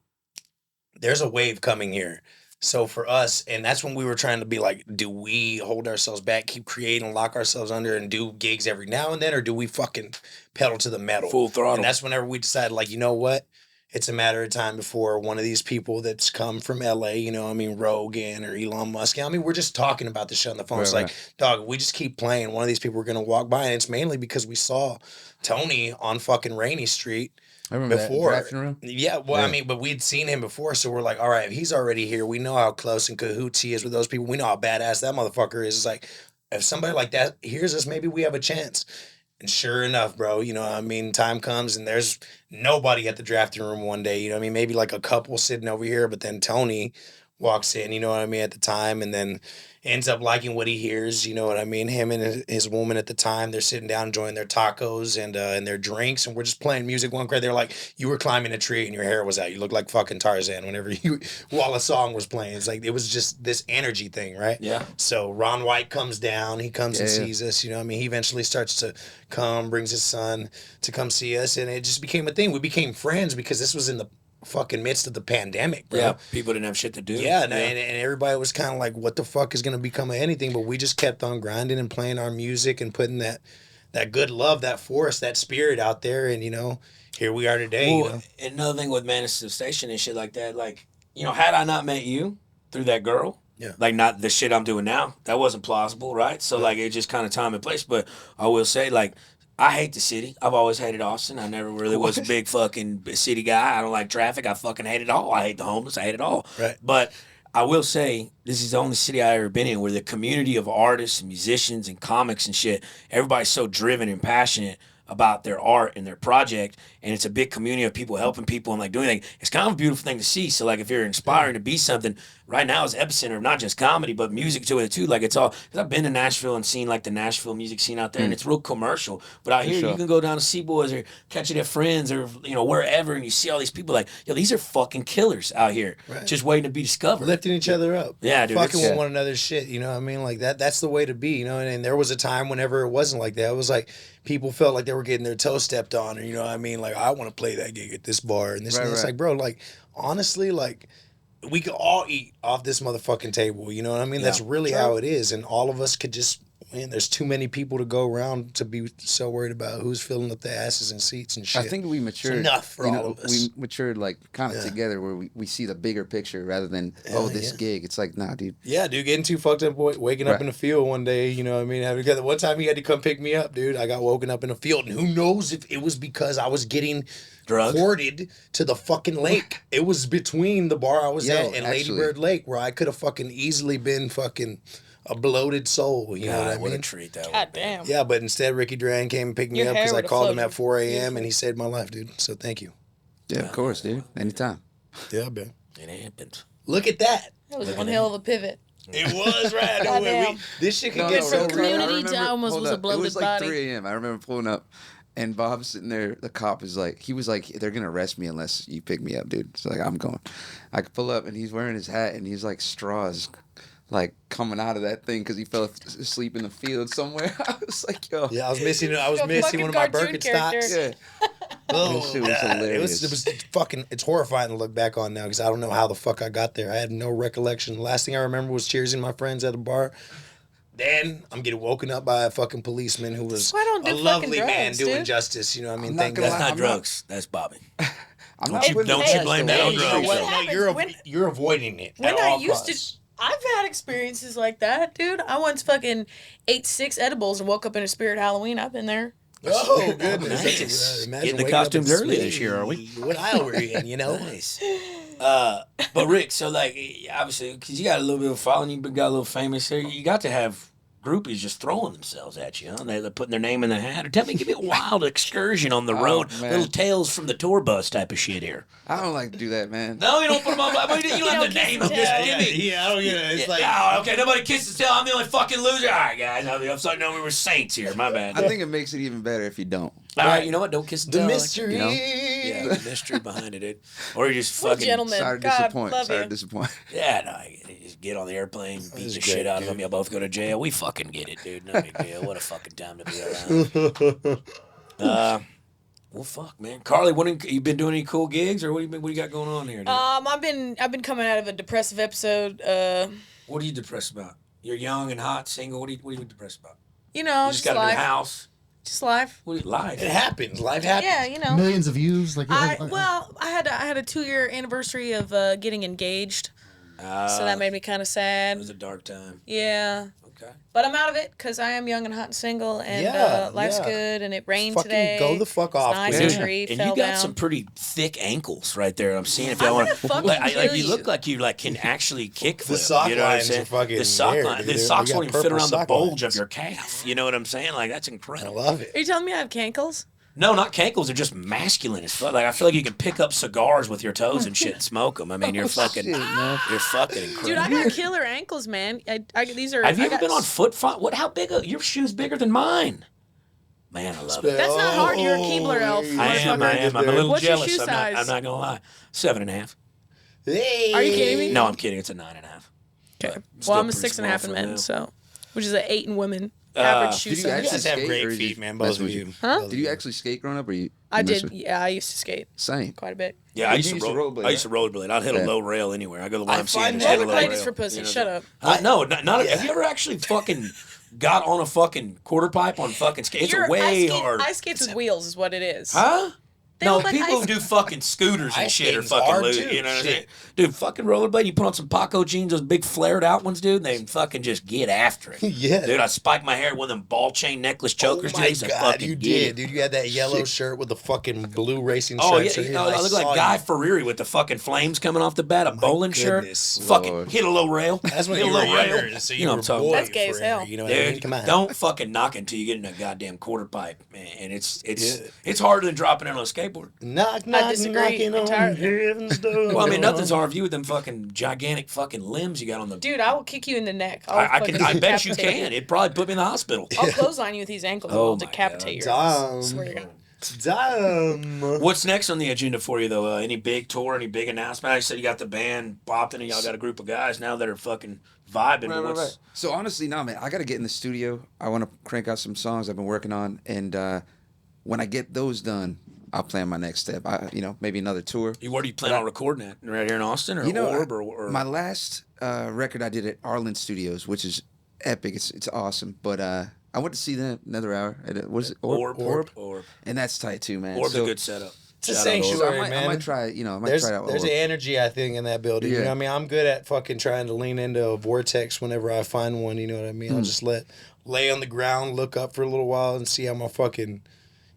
there's a wave coming here. So for us, and that's when we were trying to be like, do we hold ourselves back, keep creating, lock ourselves under, and do gigs every now and then, or do we fucking pedal to the metal? Full throttle. And that's whenever we decided, like, you know what? It's a matter of time before one of these people that's come from LA, Rogan or Elon Musk. I mean, we're just talking about this shit on the phone. It's like, dog, we just keep playing. One of these people are going to walk by. And it's mainly because we saw Tony on fucking Rainy Street. I remember before. That drafting room? Yeah, well, I mean, but we'd seen him before. So we're like, all right, if he's already here, we know how close and cahoots he is with those people. We know how badass that motherfucker is. It's like, if somebody like that hears us, maybe we have a chance. And sure enough, bro, time comes and there's nobody at the drafting room one day, maybe like a couple sitting over here, but then Tony walks in, at the time, and then ends up liking what he hears, him and his woman at the time, they're sitting down enjoying their tacos and their drinks, and we're just playing music one crazy. They're like, you were climbing a tree and your hair was out. You looked like fucking Tarzan while a song was playing. It's like, it was just this energy thing, right? Yeah. So Ron White comes down, he comes and sees us, he eventually starts to come, brings his son to come see us, and it just became a thing. We became friends because this was in the fucking midst of the pandemic, bro. Yeah, people didn't have shit to do. Yeah, and everybody was kind of like, what the fuck is going to become of anything? But we just kept on grinding and playing our music and putting that good love, that force, that spirit out there. And, here we are today. Well, another thing with manifestation and shit like that, like, had I not met you through that girl, like not the shit I'm doing now, that wasn't plausible, right? So, like, it just kind of time and place. But I will say, like, I hate the city. I've always hated Austin. I never really was a big fucking city guy. I don't like traffic. I fucking hate it all. I hate the homeless. I hate it all. Right. But I will say, this is the only city I've ever been in where the community of artists and musicians and comics and shit, everybody's so driven and passionate about their art and their project, and it's a big community of people helping people and like doing things. It's kind of a beautiful thing to see. So like if you're inspiring to be something, right now is epicenter of not just comedy but music to it too. Like it's all, because I've been to Nashville and seen like the Nashville music scene out there, and it's real commercial. But out here you can go down to Seaboys or catch it at Friends or wherever, and you see all these people like, yo, these are fucking killers out here, just waiting to be discovered, lifting each other up. Yeah, dude, fucking with one another's shit. Like that's the way to be. And there was a time whenever it wasn't like that. It was like people felt like they were getting their toes stepped on, or like, I want to play that gig at this bar and this and it's like, bro, like honestly, like we could all eat off this motherfucking table, you know what I mean? That's really how it is, and all of us could just, man, there's too many people to go around to be so worried about who's filling up the asses and seats and shit. I think we matured. It's enough for all of us. We matured like kind of together where we see the bigger picture rather than, this gig. It's like, nah, dude. Yeah, dude, getting too fucked up, waking up in the field one day, you know what I mean? Because one time he had to come pick me up, dude. I got woken up in a field, and who knows if it was because I was getting ported to the fucking lake. It was between the bar I was at and Lady Bird Lake, where I could have fucking easily been fucking a bloated soul. You know what I mean? What a treat that God would be. damn. Yeah, but instead Ricky Duran came and picked me Your up hair because I would've called him at floated. 4 a.m. and he saved my life, dude. So thank you. Yeah, of course, dude. Anytime. Yeah, man. It happens. Look at that. That was one hell of a pivot. It was right. No, Goddamn. this shit could No, get no, so no, real. community to almost hold was a up. It bloated was like body. 3 a.m. I remember pulling up, and Bob's sitting there. The cop is like, he was like, they're gonna arrest me unless you pick me up, dude. So like, I'm going. I could pull up, and he's wearing his hat, and he's like straws, like coming out of that thing because he fell asleep in the field somewhere. I was like, yo. Yeah, I was missing one of fucking my cartoon Birkenstocks. character. Yeah. Oh, That shit was God. hilarious. It was fucking. It's horrifying to look back on now because I don't know how the fuck I got there. I had no recollection. The last thing I remember was cheersing my friends at a bar. Then I'm getting woken up by a fucking policeman who was That's why I don't do a fucking lovely man drugs, doing dude. justice. You know what I mean? I'm not Thank gonna God. That's not I'm drugs. That's Bobby. I'm Don't you- putting don't the you past blame away. that on You know drugs, what? though. No, happens you're avoiding it. When at I all used costs. to, I've had experiences like that, dude. I once fucking ate 6 edibles and woke up in a spirit Halloween. I've been there. Oh goodness! Nice. That's imagine Getting the waking up costumes in early space. this year, are we? What aisle we're in? You know. Nice. But Rick, so like obviously, because you got a little bit of following, you got a little famous here. You got to have groupies just throwing themselves at you, huh? They're putting their name in the hat. Or tell me, give me a wild excursion on the road, man. little tales from the tour bus type of shit here. I don't like to do that, man. No, you don't put them on. You don't have the kiss name and of this. tell. Give me. Yeah, I don't get it. It's like Oh, okay. Nobody kisses tail. I'm the only fucking loser. All right, guys. I'm sorry. No, we were saints here. My bad. I think it makes it even better if you don't. All right, you know what? Don't kiss and the tell. mystery. you know? Yeah, the mystery behind it, dude. Or you just What a fucking. gentleman. Sorry to God, disappoint. love Sorry you. to disappoint. Yeah, no, you just get on the airplane, beat is the great, shit out of dude. them. Y'all both go to jail. We fucking get it, dude. No big deal. What a fucking time to be around. Well, fuck, man. Carly, you been doing any cool gigs, or what you got going on here? Dude? I've been coming out of a depressive episode. What are you depressed about? You're young and hot, single. What are you depressed about? You know, You just just got a life. new house. Just life. What are you life? It happens. Life happens. Yeah, you know. Millions of views. Like, I had a 2-year anniversary of getting engaged, so that made me kind of It sad. was a dark time. Yeah, Okay. but I'm out of it because I am young and hot and single, and Yeah, life's yeah. good. And it rained Fucking today. go the fuck It's off, nice dude. and tree And fell you got down. some pretty thick ankles right there. I'm seeing if I'm y'all want gonna fucking like kill you you. look like you can actually kick flip. sock you know what I'm lines saying? are fucking the sock weird, line, dude. the We socks got won't even fit purple around the sock bulge lines. of your calf. You know what I'm saying? Like that's I incredible. love it. Are you telling me I have cankles? No, not cankles. They're just masculine as fuck. Like I feel like you can pick up cigars with your toes and shit and smoke them. I mean, you're fucking, shit, man. you're fucking incredible. Dude, I got killer ankles, man. These are. Have you I ever got been on foot? How big? Your shoe's bigger than mine. Man, I love it. That's not hard. You're a Keebler elf. I am. I'm a little What's your jealous. shoe I'm size? not gonna lie. 7.5. Hey. Are you kidding me? No, I'm kidding. It's a 9.5. Okay. But Well, I'm a still 6.5 in pretty small men, for so which is an 8 in women. Average shoe did you size. You actually guys have skate, or great you feet, just man. mess Both of with you. Huh? Both Did of you actually skate growing up, or you? I mess did. with- Yeah, I used to skate Same. quite a bit. Yeah, I used to rollerblade, I used to rollerblade. I'd hit a Yeah. low rail anywhere. I go to the YMCA find and just hit a low Rollerblade rail. is for pussy. You know Shut what up. I'm saying? No, Yeah. Have you ever actually fucking got on a fucking quarter pipe on fucking skate? It's way harder. Ice skates with wheels is what it is. Huh? They No, look like people ice- who do fucking scooters and Ice shit are skating's fucking hard, losing. too. You know what I'm Shit. saying? Dude, fucking rollerblade, you put on some Paco jeans, those big flared out ones, dude, they fucking just get after it. Yeah. Dude, I spiked my hair with them ball chain necklace chokers. Oh dude. I my used to God, fucking you get did, it. dude. You had that yellow shirt with the fucking blue racing Oh, yeah. stripes. I look like Guy Fieri with the fucking flames coming off the bat, a bowling goodness, shirt. Fucking Lord. hit a low rail. That's when hit you a were low rail. younger, so You you know were what I'm talking boy about. That's gay as forever, hell. You know what I mean? Dude, Come on. don't fucking knock it until you get in a goddamn quarter pipe, man. And it's harder than dropping in on a skateboard. Knock, knock, disagree knocking on entirely. heaven's door. Well, I mean, nothing's hard with you with them fucking gigantic fucking limbs you got on the. Dude, I will kick you in the neck. I bet you decapitate can. It'd probably put me in the hospital. I'll clothesline you with these ankles. Oh I'll my decapitate God. your ass. Swear to God. Damn. What's next on the agenda for you, though? Any big tour, any big announcement? I said you got the band bopping, and y'all got a group of guys now that are fucking vibing. but what's- So honestly, no, man, I got to get in the studio. I want to crank out some songs I've been working on, and when I get those done, I'll plan my next step. Maybe another tour. Where do you plan on recording at? Right here in Austin, or Orb, or my last record I did at Arlen Studios, which is epic. It's awesome. But I went to see them another hour. What is it? Orb. And that's tight too, man. Orb's So- a good setup. It's a Shout out Orb. So sanctuary, I man. might try. I might There's try out. an Orb. energy, I think, in that building. You Yeah. know what I mean? I'm good at fucking trying to lean into a vortex whenever I find one. You know what I mean? I'll just lay on the ground, look up for a little while, and see how my fucking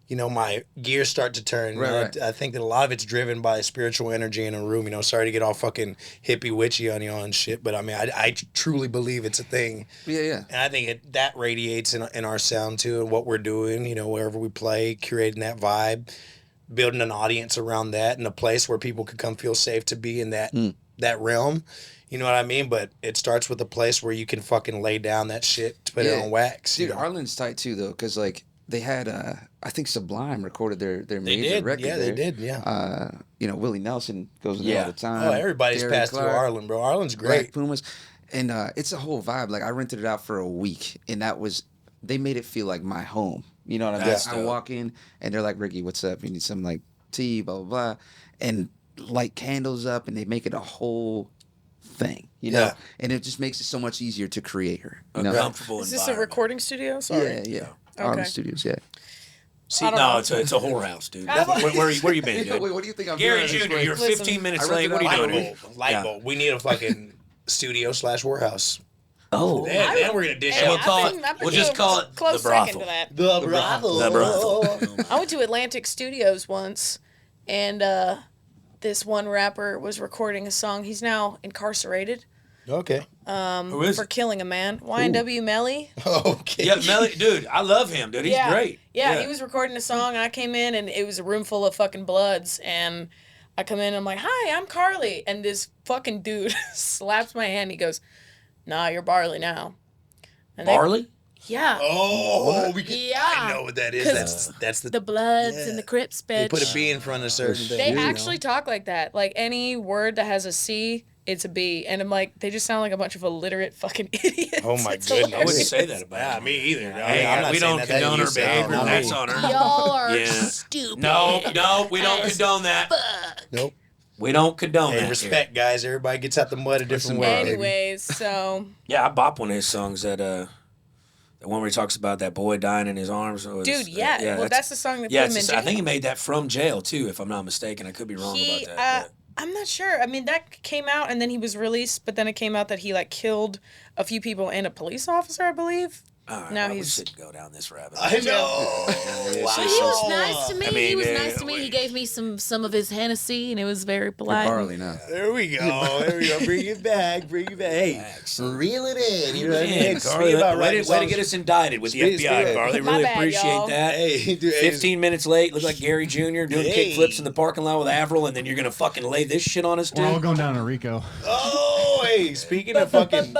my gears start to turn. Right. I think that a lot of it's driven by spiritual energy in a room. Sorry to get all fucking hippie witchy on you and shit, but I mean, I truly believe it's a thing. Yeah. And I think that radiates in our sound too, and what we're doing. Wherever we play, curating that vibe, building an audience around that, and a place where people could come feel safe to be in that realm. You know what I mean? But it starts with a place where you can fucking lay down that shit to put it on wax. Dude, Arlen's tight too, though, because, like, they had, I think Sublime recorded their major record Yeah, there. they did, yeah. Willie Nelson goes in there all the time. Oh, everybody's Gary passed Clark, through Arlen, bro. Arlen's Black great. Pumas. And it's a whole vibe. Like, I rented it out for a week, and they made it feel like my home. You know what I mean? I walk in, and they're like, Ricky, what's up? You need some, like, tea, blah, blah, blah. And light candles up, and they make it a whole thing, and it just makes it so much easier to create her. Comfortable. Is this a recording studio? Sorry. Yeah. Arlen Studios, yeah. See, no, it's a whorehouse, dude. Where you been, dude? Wait, what do you think I'm Gary doing? Jr., you're 15 minutes late. What are you doing? Light bulb. We need a fucking studio / warehouse. Oh, then we're gonna dish and out. we'll just call it close the brothel. second to that. The brothel. I went to Atlantic Studios once, and this one rapper was recording a song. He's now incarcerated. Okay. Who is for killing a man. YNW Melly. Okay. Yeah, Melly, dude, I love him, dude. He's great. Yeah, he was recording a song, and I came in, and it was a room full of fucking bloods, and I come in, and I'm like, hi, I'm Carly, and this fucking dude slaps my hand, he goes, nah, you're Barley now. And Barley? Yeah. Oh, I know what that is. That's the Bloods and the Crips, bitch. They put a B in front of certain things. They actually talk like that. Like, any word that has a C, it's a B. And I'm like, they just sound like a bunch of illiterate fucking idiots. Oh my It's goodness. I wouldn't say that about Yeah, him. me either. Hey, we don't condone her behavior. That's on her. Y'all are stupid. No, we don't condone that. Nope. We don't condone that. Respect, guys. Everybody gets out the mud a different way. Anyways, so. Yeah, I bop one of his songs that the one where he talks about that boy dying in his arms. Dude, yeah. Well, that's the song that put him in jail. I think he made that from jail, too, if I'm not mistaken. I could be wrong about that. I'm not sure. I mean, that came out, and then he was released, but then it came out that he, like, killed a few people and a police officer, I believe. Now we shouldn't go down this rabbit hole. I know. But he was nice to me. He was nice to me. He gave me some of his Hennessy, and it was very polite. Barley now. There we go. Bring it back. Hey, reel it in. You know what I mean? Carly, way to get us indicted with the FBI, Carly. Really appreciate that. Hey, dude, 15 minutes late. Look like Gary Jr. doing kick flips in the parking lot with Avril, and then you're going to fucking lay this shit on us, dude? We're all going down to Rico. Oh, hey, speaking of fucking...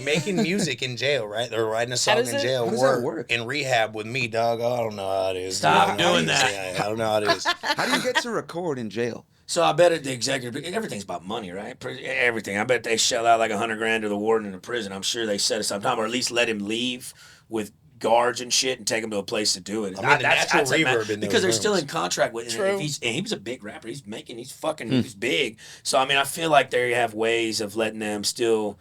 making music in jail, right? They're writing a song in jail. How does that work? In rehab with me, dog. I don't know how it is. Stop doing that. I don't know how it is. How do you get to record in jail? So I bet the executive, everything's about money, right? Everything. I bet they shell out like $100,000 to the warden in the prison. I'm sure they set aside time, or at least let him leave with guards and shit and take him to a place to do it. I mean, that's reverb in because they're those still rooms. in contract with. True. He was a big rapper. He's big. So I mean, I feel like they have ways of letting them still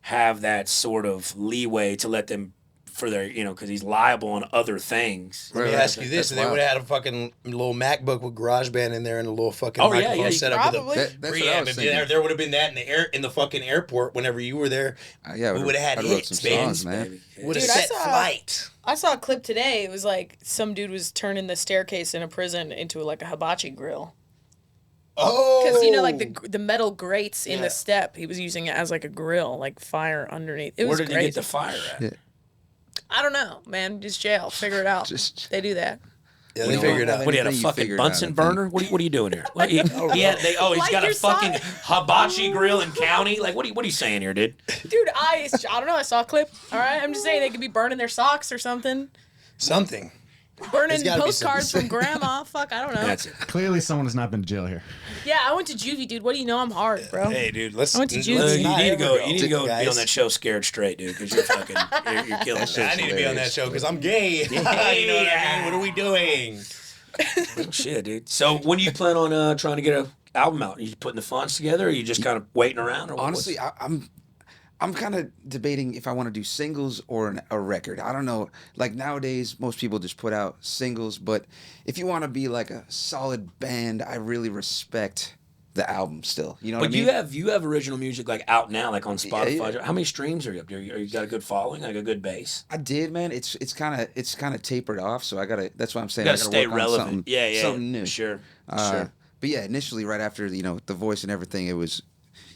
have that sort of leeway to let them. For their, because he's liable on other things. Let me ask you this: if they would have had a fucking little MacBook with GarageBand in there and a little fucking microphone set up with That's what I was thinking. there would have been that in the fucking airport whenever you were there. We would have had hits, man. Would have set flight. I saw a clip today. It was like some dude was turning the staircase in a prison into like a hibachi grill. Oh, Because like the metal grates in the step, he was using it as like a grill, like fire underneath. It was Where did crazy. he get the fire at? Yeah. I don't know, man. Just jail. Figure it out. They do that. Yeah, they figured it out. What, he had a fucking Bunsen burner? What are you doing here? He's got a fucking hibachi grill in county? Like, what are you saying here, dude? Dude, I don't know. I saw a clip. All right, I'm just saying they could be burning their socks or something. Something. Burning postcards from grandma. Fuck, I don't know. That's it. Clearly, someone has not been to jail here. Yeah, I went to juvie, dude. What do you know? I'm hard, bro. Hey, dude, I went to juvie. You need to go be on that show Scared Straight, dude, because you're fucking, you're killing it. I need to be on that show because I'm gay. You know what I mean? What are we doing? Oh, shit, dude. So when do you plan on trying to get an album out? Are you putting the fonts together, or are you just kind of waiting around? Or Honestly, I'm kind of debating if I want to do singles or a record. I don't know. Like nowadays, most people just put out singles, but if you want to be like a solid band, I really respect the album still. You know But what I mean? you have original music like out now, like on Spotify. Yeah. How many streams are you up there? You got a good following, like a good base. I did, man. It's kind of tapered off, so I gotta. That's what I'm saying. You I gotta gotta stay work on relevant. something, something new. Sure. But yeah, initially, right after the voice and everything, it was,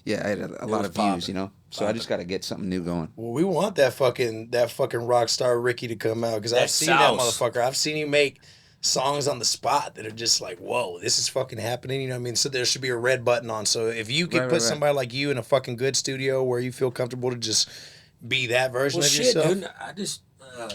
I had a lot was of popping. views, so I just got to get something new going. Well, we want that fucking rock star Ricky to come out because I've seen that motherfucker. I've seen him make songs on the spot that are just like, whoa, this is fucking happening. You know what I mean? So there should be a red button on. So if you could put somebody like you in a fucking good studio where you feel comfortable to just be that version of yourself. Dude, I just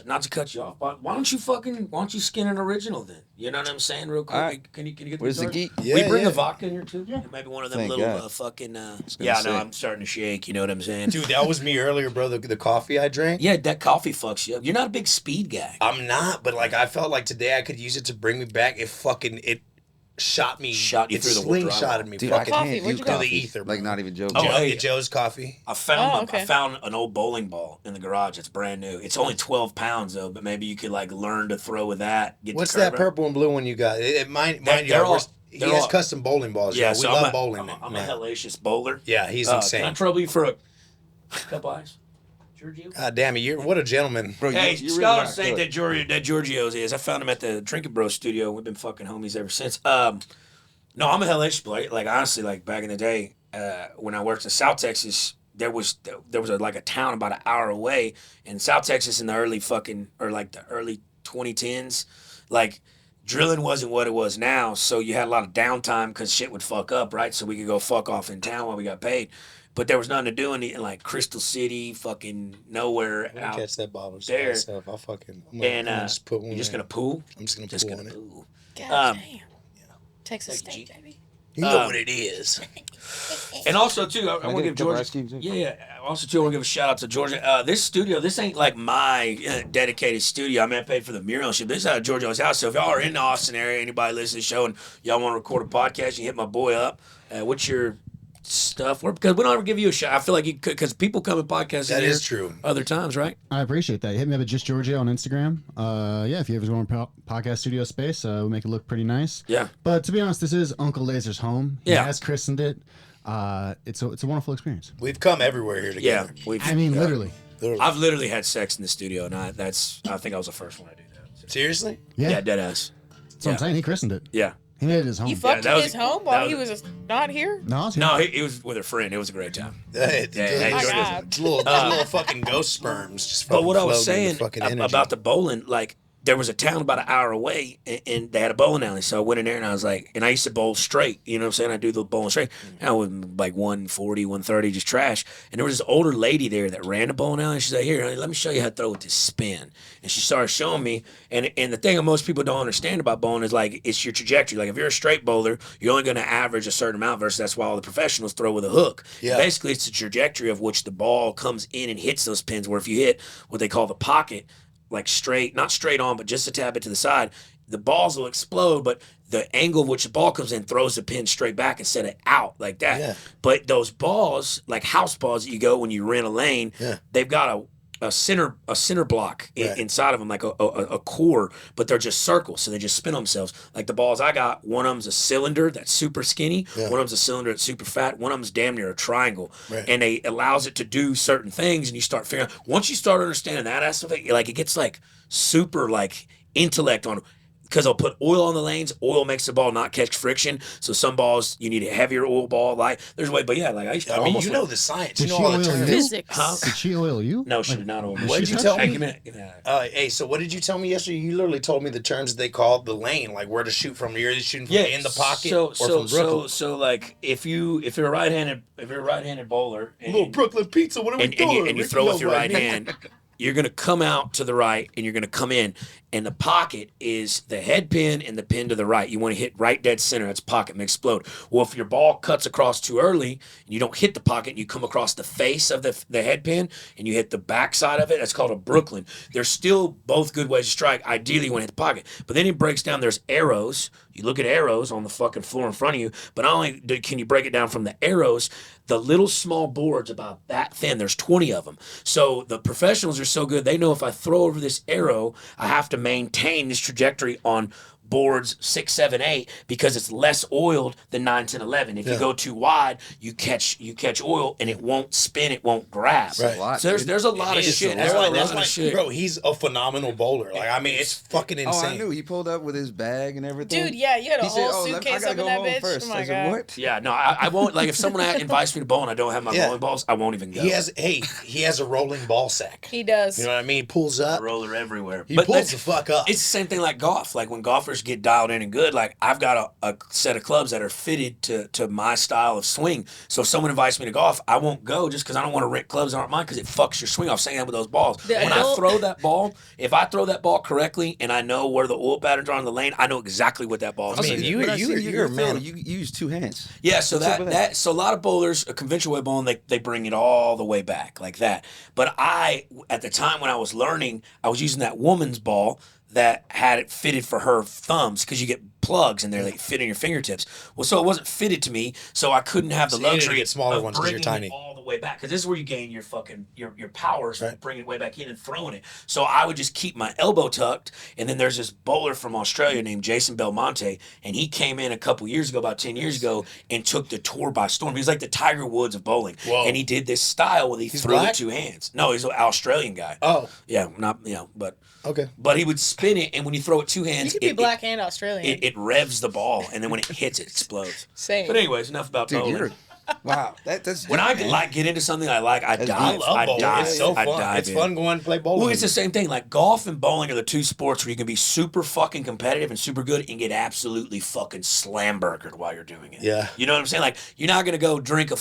not to cut you off, but why don't you skin an original then? You know what I'm saying, real quick? Right. Can you get Where's the started? geek? We bring the vodka in here too. Yeah. Maybe one of them Thank little God. fucking. say. I'm starting to shake. You know what I'm saying? Dude, that was me earlier, bro. The coffee I drank. Yeah, that coffee fucks you up. You're not a big speed guy. I'm not, but like I felt like today I could use it to bring me back. It shot me. Shot you it through the wall. slingshotted me. Dude, I fucking can't Where'd do you go? coffee. The ether, Like, bro. not even joking. Oh, hey. Joe's coffee. I found okay. I found an old bowling ball in the garage. It's brand new. It's only 12 pounds though, but maybe you could like learn to throw with that. Get What's the that curve purple and blue one you got? Mind They're you, all- he they're has all- custom bowling balls. Yeah, we so love I'm bowling. a man. hellacious bowler. Yeah, he's Can I insane. trouble you for a couple eyes? Giorgio? God damn it, what a gentleman. Bro, Hey, you really scholars are. say Good. that Giorgio's is. I found him at the Trinket Bro studio. We've been fucking homies ever since. No, I'm a hellacious player. Like honestly, like back in the day, when I worked in South Texas, there was like a town about an hour away in South Texas in the early 2010s. Like drilling wasn't what it was now, so you had a lot of downtime because shit would fuck up, right? So we could go fuck off in town while we got paid. But there was nothing to do in like Crystal City, fucking nowhere I'll out catch that bottle there. myself. I'm gonna And just put one you're just in. gonna pool. I'm just gonna Just put gonna one in. pool. God damn. Texas Thank you, State, baby. You know what it is. And also too, I want to get a give couple Georgia. ice cubes, too? Yeah. Also too, I want to give a shout out to Georgia. This studio, this ain't like my dedicated studio. I mean, I paid for the mural and shit. This is out of Georgia's house. So if y'all are in the Austin area, anybody listening to the show, and y'all want to record a podcast, you hit my boy up. What's your stuff? Because we don't ever give you a shout. I feel like you could, because people come and podcast. That here is true. Other times, right? I appreciate that. Hit me up at Just Georgia on Instagram. If you ever want a podcast studio space, we make it look pretty nice. Yeah. But to be honest, this is Uncle Lazer's home. He Yeah. has christened it. It's a wonderful experience. We've come everywhere here Yeah. together. I mean, literally. I've literally had sex in the studio, and I think I was the first one to do that. Seriously? Yeah. Dead ass. That's what I'm saying. He christened it. Yeah. He made it his home. You fucked that in was- his home that while was- he was not here? No, I was here. No, he was with a friend. It was a great time. Hey, hey, My Georgia. God. little fucking ghost sperms. Just But fucking what I was floating in saying the fucking energy. about the bowling, like there was a town about an hour away, and they had a bowling alley. So I went in there and I was like, and I used to bowl straight. You know what I'm saying? I do the bowling straight. And I was like 140, 130, just trash. And there was this older lady there that ran the bowling alley. And she's like, here, honey, let me show you how to throw with this spin. And she started showing me. And the thing that most people don't understand about bowling is like it's your trajectory. Like if you're a straight bowler, you're only going to average a certain amount. Versus that's why all the professionals throw with a hook. Yeah. Basically, it's the trajectory of which the ball comes in and hits those pins. Where if you hit what they call the pocket, like straight, not straight on, but just a tad bit to the side, the balls will explode, but the angle of which the ball comes in throws the pin straight back instead of out like that. Yeah. But those balls, like house balls that you go when you rent a lane, Yeah. they've got a center block Right. inside of them, like a core, but they're just circles, so they just spin themselves. Like the balls I got, one of them's a cylinder that's super skinny, Yeah. one of them's a cylinder that's super fat, one of them's damn near a triangle, Right. and it allows it to do certain things. And you start figuring, once you start understanding that aspect, like it gets like super like intellect on. Because they'll put oil on the lanes. Oil makes the ball not catch friction. So some balls you need a heavier oil ball. Like there's a way, but yeah, like I used to I mean, almost. you know the science. Did You know she all the oil terms. you? Physics. Huh? Did she oil you? No, she did not oil me. What'd you you touch tell Hey, me? give me that. Give me that. Hey, so what did you tell me yesterday? You literally told me the terms that they call the lane, like where to shoot from. You're either shooting from in the pocket or from Brooklyn. So like if you're a right-handed bowler and, Brooklyn pizza. What are and you throw with your right hand, you're gonna come out to the right and you're gonna come in, and the pocket is the head pin and the pin to the right. You want to hit right dead center. That's pocket and explode. Well, if your ball cuts across too early and you don't hit the pocket and you come across the face of the head pin and you hit the back side of it, that's called a Brooklyn. There's still both good ways to strike. Ideally, you want to hit the pocket. But then it breaks down. There's arrows. You look at arrows on the fucking floor in front of you, but not only can you break it down from the arrows, the little small boards about that thin, there's 20 of them. So the professionals are so good, they know if I throw over this arrow, I have to maintain this trajectory on boards 6, 7, 8 because it's less oiled than 9, 10, 11. If you go too wide, you catch oil and it won't spin, it won't grab. Right. So there's a lot of shit. That's why, bro, he's a phenomenal bowler. Like, I mean, it's fucking insane. Oh, I knew. He pulled up with his bag and everything. Dude, yeah, you had a He said, whole suitcase up in that bitch. First. Oh my I said, God. what? Yeah, no, I won't. Like, if someone invites me to bowl and I don't have my bowling balls, I won't even go. He has a rolling ball sack. He does. You know what I mean? He pulls up. A roller everywhere. He pulls the fuck up. It's the same thing like golf. Like when golfers get dialed in and good, like I've got a set of clubs that are fitted to my style of swing. So if someone invites me to golf, I won't go just because I don't want to rent clubs that aren't mine because it fucks your swing off. Same with those balls. I throw that ball, if I throw that ball correctly and I know where the oil patterns are on the lane, I know exactly what that ball is. I mean, you're a man. You use 2 hands. Yeah, so so a lot of bowlers, a conventional way bowling, they bring it all the way back like that. But at the time when I was learning, I was using that woman's ball that had it fitted for her thumbs because you get plugs in there that fit in your fingertips. Well, so it wasn't fitted to me, so I couldn't have the luxury to get smaller of ones because bringing you're tiny. it all the way back. Because this is where you gain your fucking your powers from bringing it way back in and throwing it. So I would just keep my elbow tucked, and then there's this bowler from Australia named Jason Belmonte, and he came in a couple years ago, about 10 years ago, and took the tour by storm. He was like the Tiger Woods of bowling. Whoa. And he did this style where he threw black? with 2 hands. No, he's an Australian guy. Oh. Yeah, but Okay. But he would spin it, and when you throw it 2 hands, You could be black and Australian. it revs the ball, and then when it hits, it explodes. Same. But anyways, enough about bowling. Wow, that's When I get into something I like, I dive. I love bowling. It's so I fun. dive It's in. fun going to play bowling. Well, it's the same thing. Like golf and bowling are the 2 sports where you can be super fucking competitive and super good and get absolutely fucking slamburgered while you're doing it. Yeah. You know what I'm saying? Like you're not gonna go drink a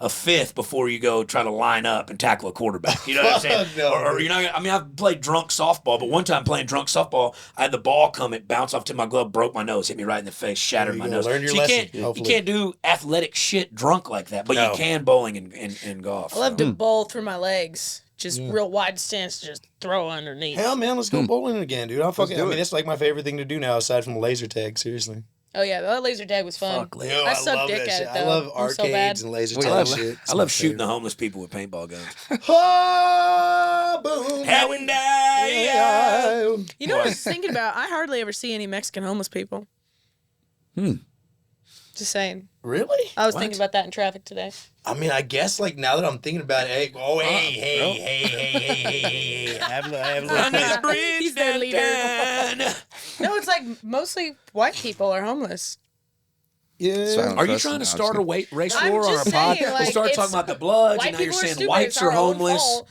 fifth before you go try to line up and tackle a quarterback. You know what I'm saying? No. Or you're not. I mean, I've played drunk softball, but one time playing drunk softball, I had the ball come, it bounced off to my glove, broke my nose, hit me right in the face, shattered my nose. Learn your So lesson. you can't do athletic shit drunk like that, but you can bowling and golf. I love to bowl through my legs. Just real wide stance, just throw underneath. Hell, man, let's go bowling again, dude. I mean, it's like my favorite thing to do now, aside from laser tag. Seriously. Oh yeah, that laser tag was fun. Fuck, Yo, I I sucked love dick that at shit. it though. I love It was so arcades bad. and laser Wait, tag I love- shit. I love shooting the homeless people with paintball guns. Ah, boom. How and die. You know what I was thinking about? I hardly ever see any Mexican homeless people. Just saying. Really? I was thinking about that in traffic today. I mean, I guess like now that I'm thinking about it, hey, have a little place. He's their leader. No, it's like mostly white people are homeless. Yeah. Are you trying to start a race I'm war on just our pod? saying, like, We'll start it's- talking about the Bloods, White and now you're people are saying stupid. whites It's are our own homeless. fault.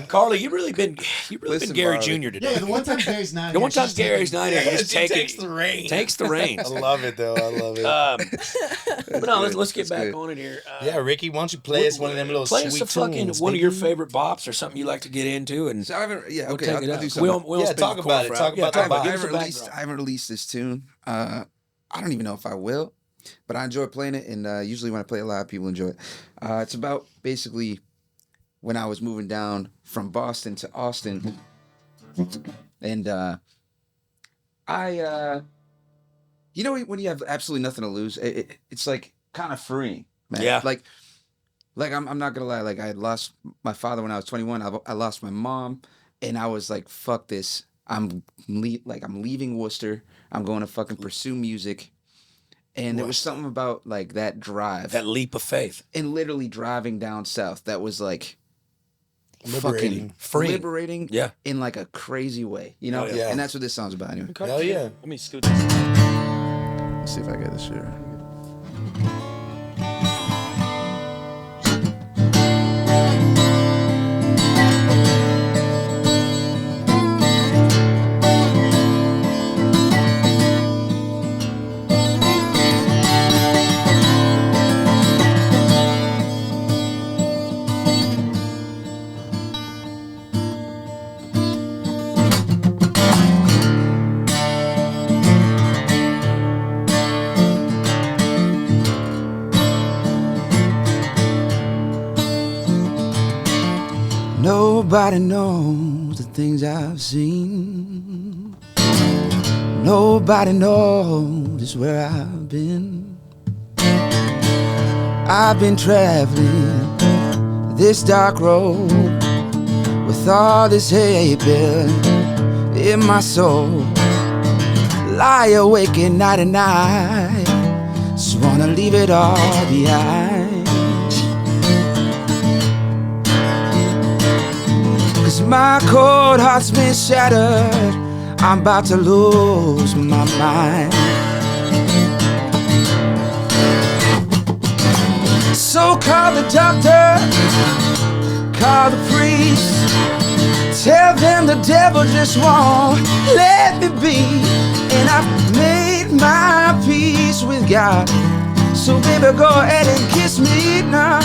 Carly, you really been Listen, Gary Bobby. Jr. today. Yeah, the one time Gary's not. The one here, time she's Gary's taking- not here, just She take takes it. the reins. Takes the reins. I love it though. I love it. But no, let's get That's back good. on it here. Yeah, Ricky, why don't you play us one of them little Play sweet us a fucking tunes, one of your baby? favorite bops or something you like to get into, and So I haven't. Yeah, we'll okay. take I'll it do out. something. We'll Yeah, spin talk the about corn it. for Talk it. Yeah, about that talk vibe. Give us a I background. haven't released this tune. I don't even know if I will, but I enjoy playing it, and usually when I play it live, people enjoy it. It's about basically when I was moving down from Boston to Austin, and you know, when you have absolutely nothing to lose, it's like kind of freeing, man. Yeah. Like I'm not gonna lie. Like I had lost my father when I was 21. I lost my mom, and I was like, fuck this. I'm leaving Worcester. I'm going to fucking pursue music. And there was something about like that drive, That leap of faith. and literally driving down south that was like Liberating. fucking Freeing. liberating, Yeah. in like a crazy way, you know. Oh, yeah. And that's what this song's about, anyway. Hell yeah. Let me scoot this. Let's see if I get this shit right. Nobody knows the things I've seen. Nobody knows just where I've been. I've been traveling this dark road with all this hate built in my soul. lie awake at night and night. Just wanna leave it all behind. 'Cause my cold heart's been shattered. I'm about to lose my mind. So call the doctor, call the priest. Tell them the devil just won't let me be. And I've made my peace with God. So baby, go ahead and kiss me now.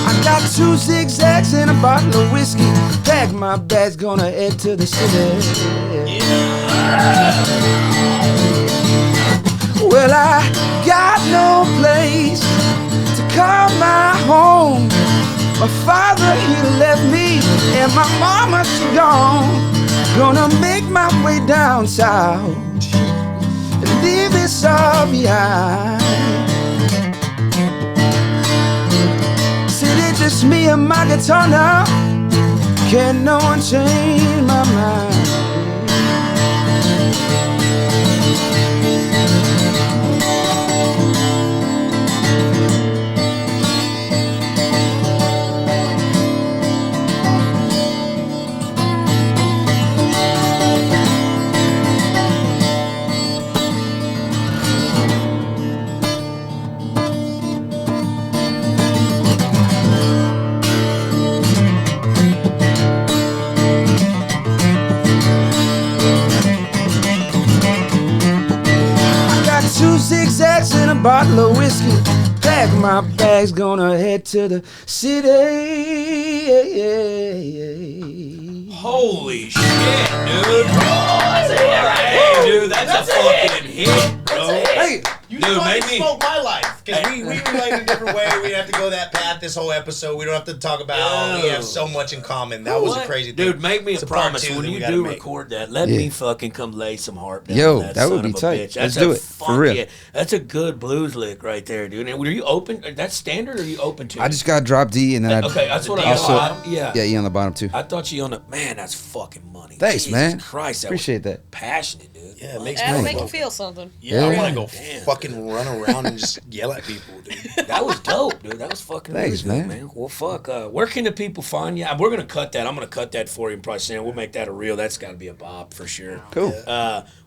I got 2 zigzags and a bottle of whiskey. Pack my bags, gonna head to the city. Well, I got no place to call my home. My father, he left me, and my mama, she gone. Gonna make my way down south and leave this all behind. Said it's just me and my guitar now. Can no one change my mind? Zigzags and a bottle of whiskey. Pack my bags, gonna head to the city. Holy shit, dude. Hey, dude, that's a fucking hit, bro. Hey, you dude, fucking smoked my life. Because we relate in a different way. We didn't have to go that path this whole episode. We don't have to talk about how we have so much in common. That was a crazy thing. Dude, make me a promise. When you do record that, let me fucking come lay some harp down. Yo, that would be tight. Let's do it. For real. Yeah, that's a good blues lick right there, dude. And were you open? That's standard or are you open to it? I just got drop D and then okay, that's what I thought. Yeah, E on the bottom too. I thought you on the, man, that's fucking money. Thanks, Jesus man. Christ, appreciate that. Passionate, dude. Yeah, it makes That'll make you feel something. Yeah, I want to go fucking run around and just yell at people, dude. That was dope, dude. That was fucking Thanks, really good, man. Well, fuck. Where can the people find you? We're gonna cut that. I'm gonna cut that for you and probably saying we'll make that a reel. That's got to be a bop for sure. Cool.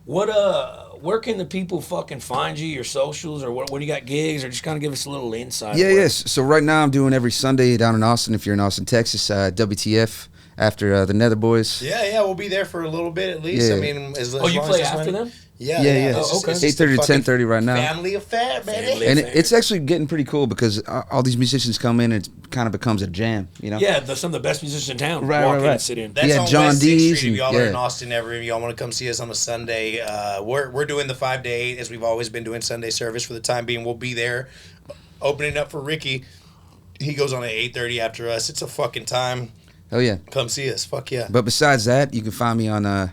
Where can the people fucking find you? Your socials or when you got gigs or just kind of give us a little insight. Yeah, yes. So right now I'm doing every Sunday down in Austin. If you're in Austin, Texas, WTF. After the Nether Boys. Yeah, we'll be there for a little bit at least. Yeah. I mean, as you play after them? Yeah. Oh, okay. 8:30 to 10:30 right now. Family affair, baby. And it's actually getting pretty cool because all these musicians come in and it kind of becomes a jam, you know? Yeah, some of the best musicians in town walk in and sit in. That's on John West 6th D's. Street. If y'all are in Austin ever, if y'all want to come see us on a Sunday, we're doing the 5 to 8 as we've always been doing Sunday service for the time being. We'll be there opening up for Ricky. He goes on at 8:30 after us. It's a fucking time. Oh, yeah. Come see us. Fuck yeah. But besides that, you can find me on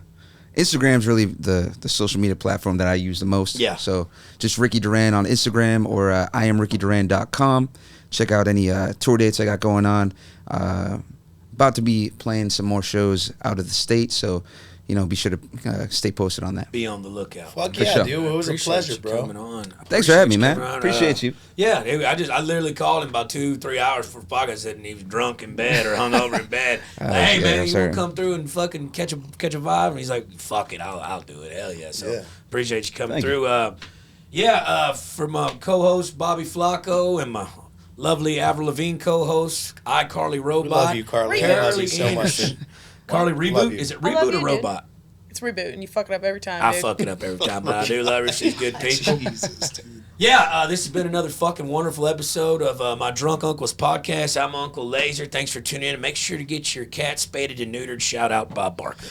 Instagram's really the social media platform that I use the most. Yeah. So just Ricky Duran on Instagram or IamRickyDuran.com. Check out any tour dates I got going on. About to be playing some more shows out of the state, so be sure to stay posted on that. Be on the lookout. Fuck yeah, sure. dude. It was a pleasure, bro. Coming on. Thanks for having me, man. Appreciate you. Yeah, I literally called him about 2-3 hours for podcast and he was drunk in bed or hung over in bed. Hey man, you want to come through and fucking catch a vibe? And he's like, fuck it, I'll do it. Hell yeah. So appreciate you coming through. For my co-host Bobby Flacco and my lovely Avril Lavigne co-host, Carly Robot. We love you, Carly. I love you so much. Carly, Reboot? Is it Reboot or Robot? It's Reboot, and you fuck it up every time, I fuck it up every time, but I do love her. She's good people. Jesus, dude. Yeah, this has been another fucking wonderful episode of My Drunk Uncle's podcast. I'm Uncle Lazer. Thanks for tuning in. Make sure to get your cat spaded and neutered. Shout out Bob Barker.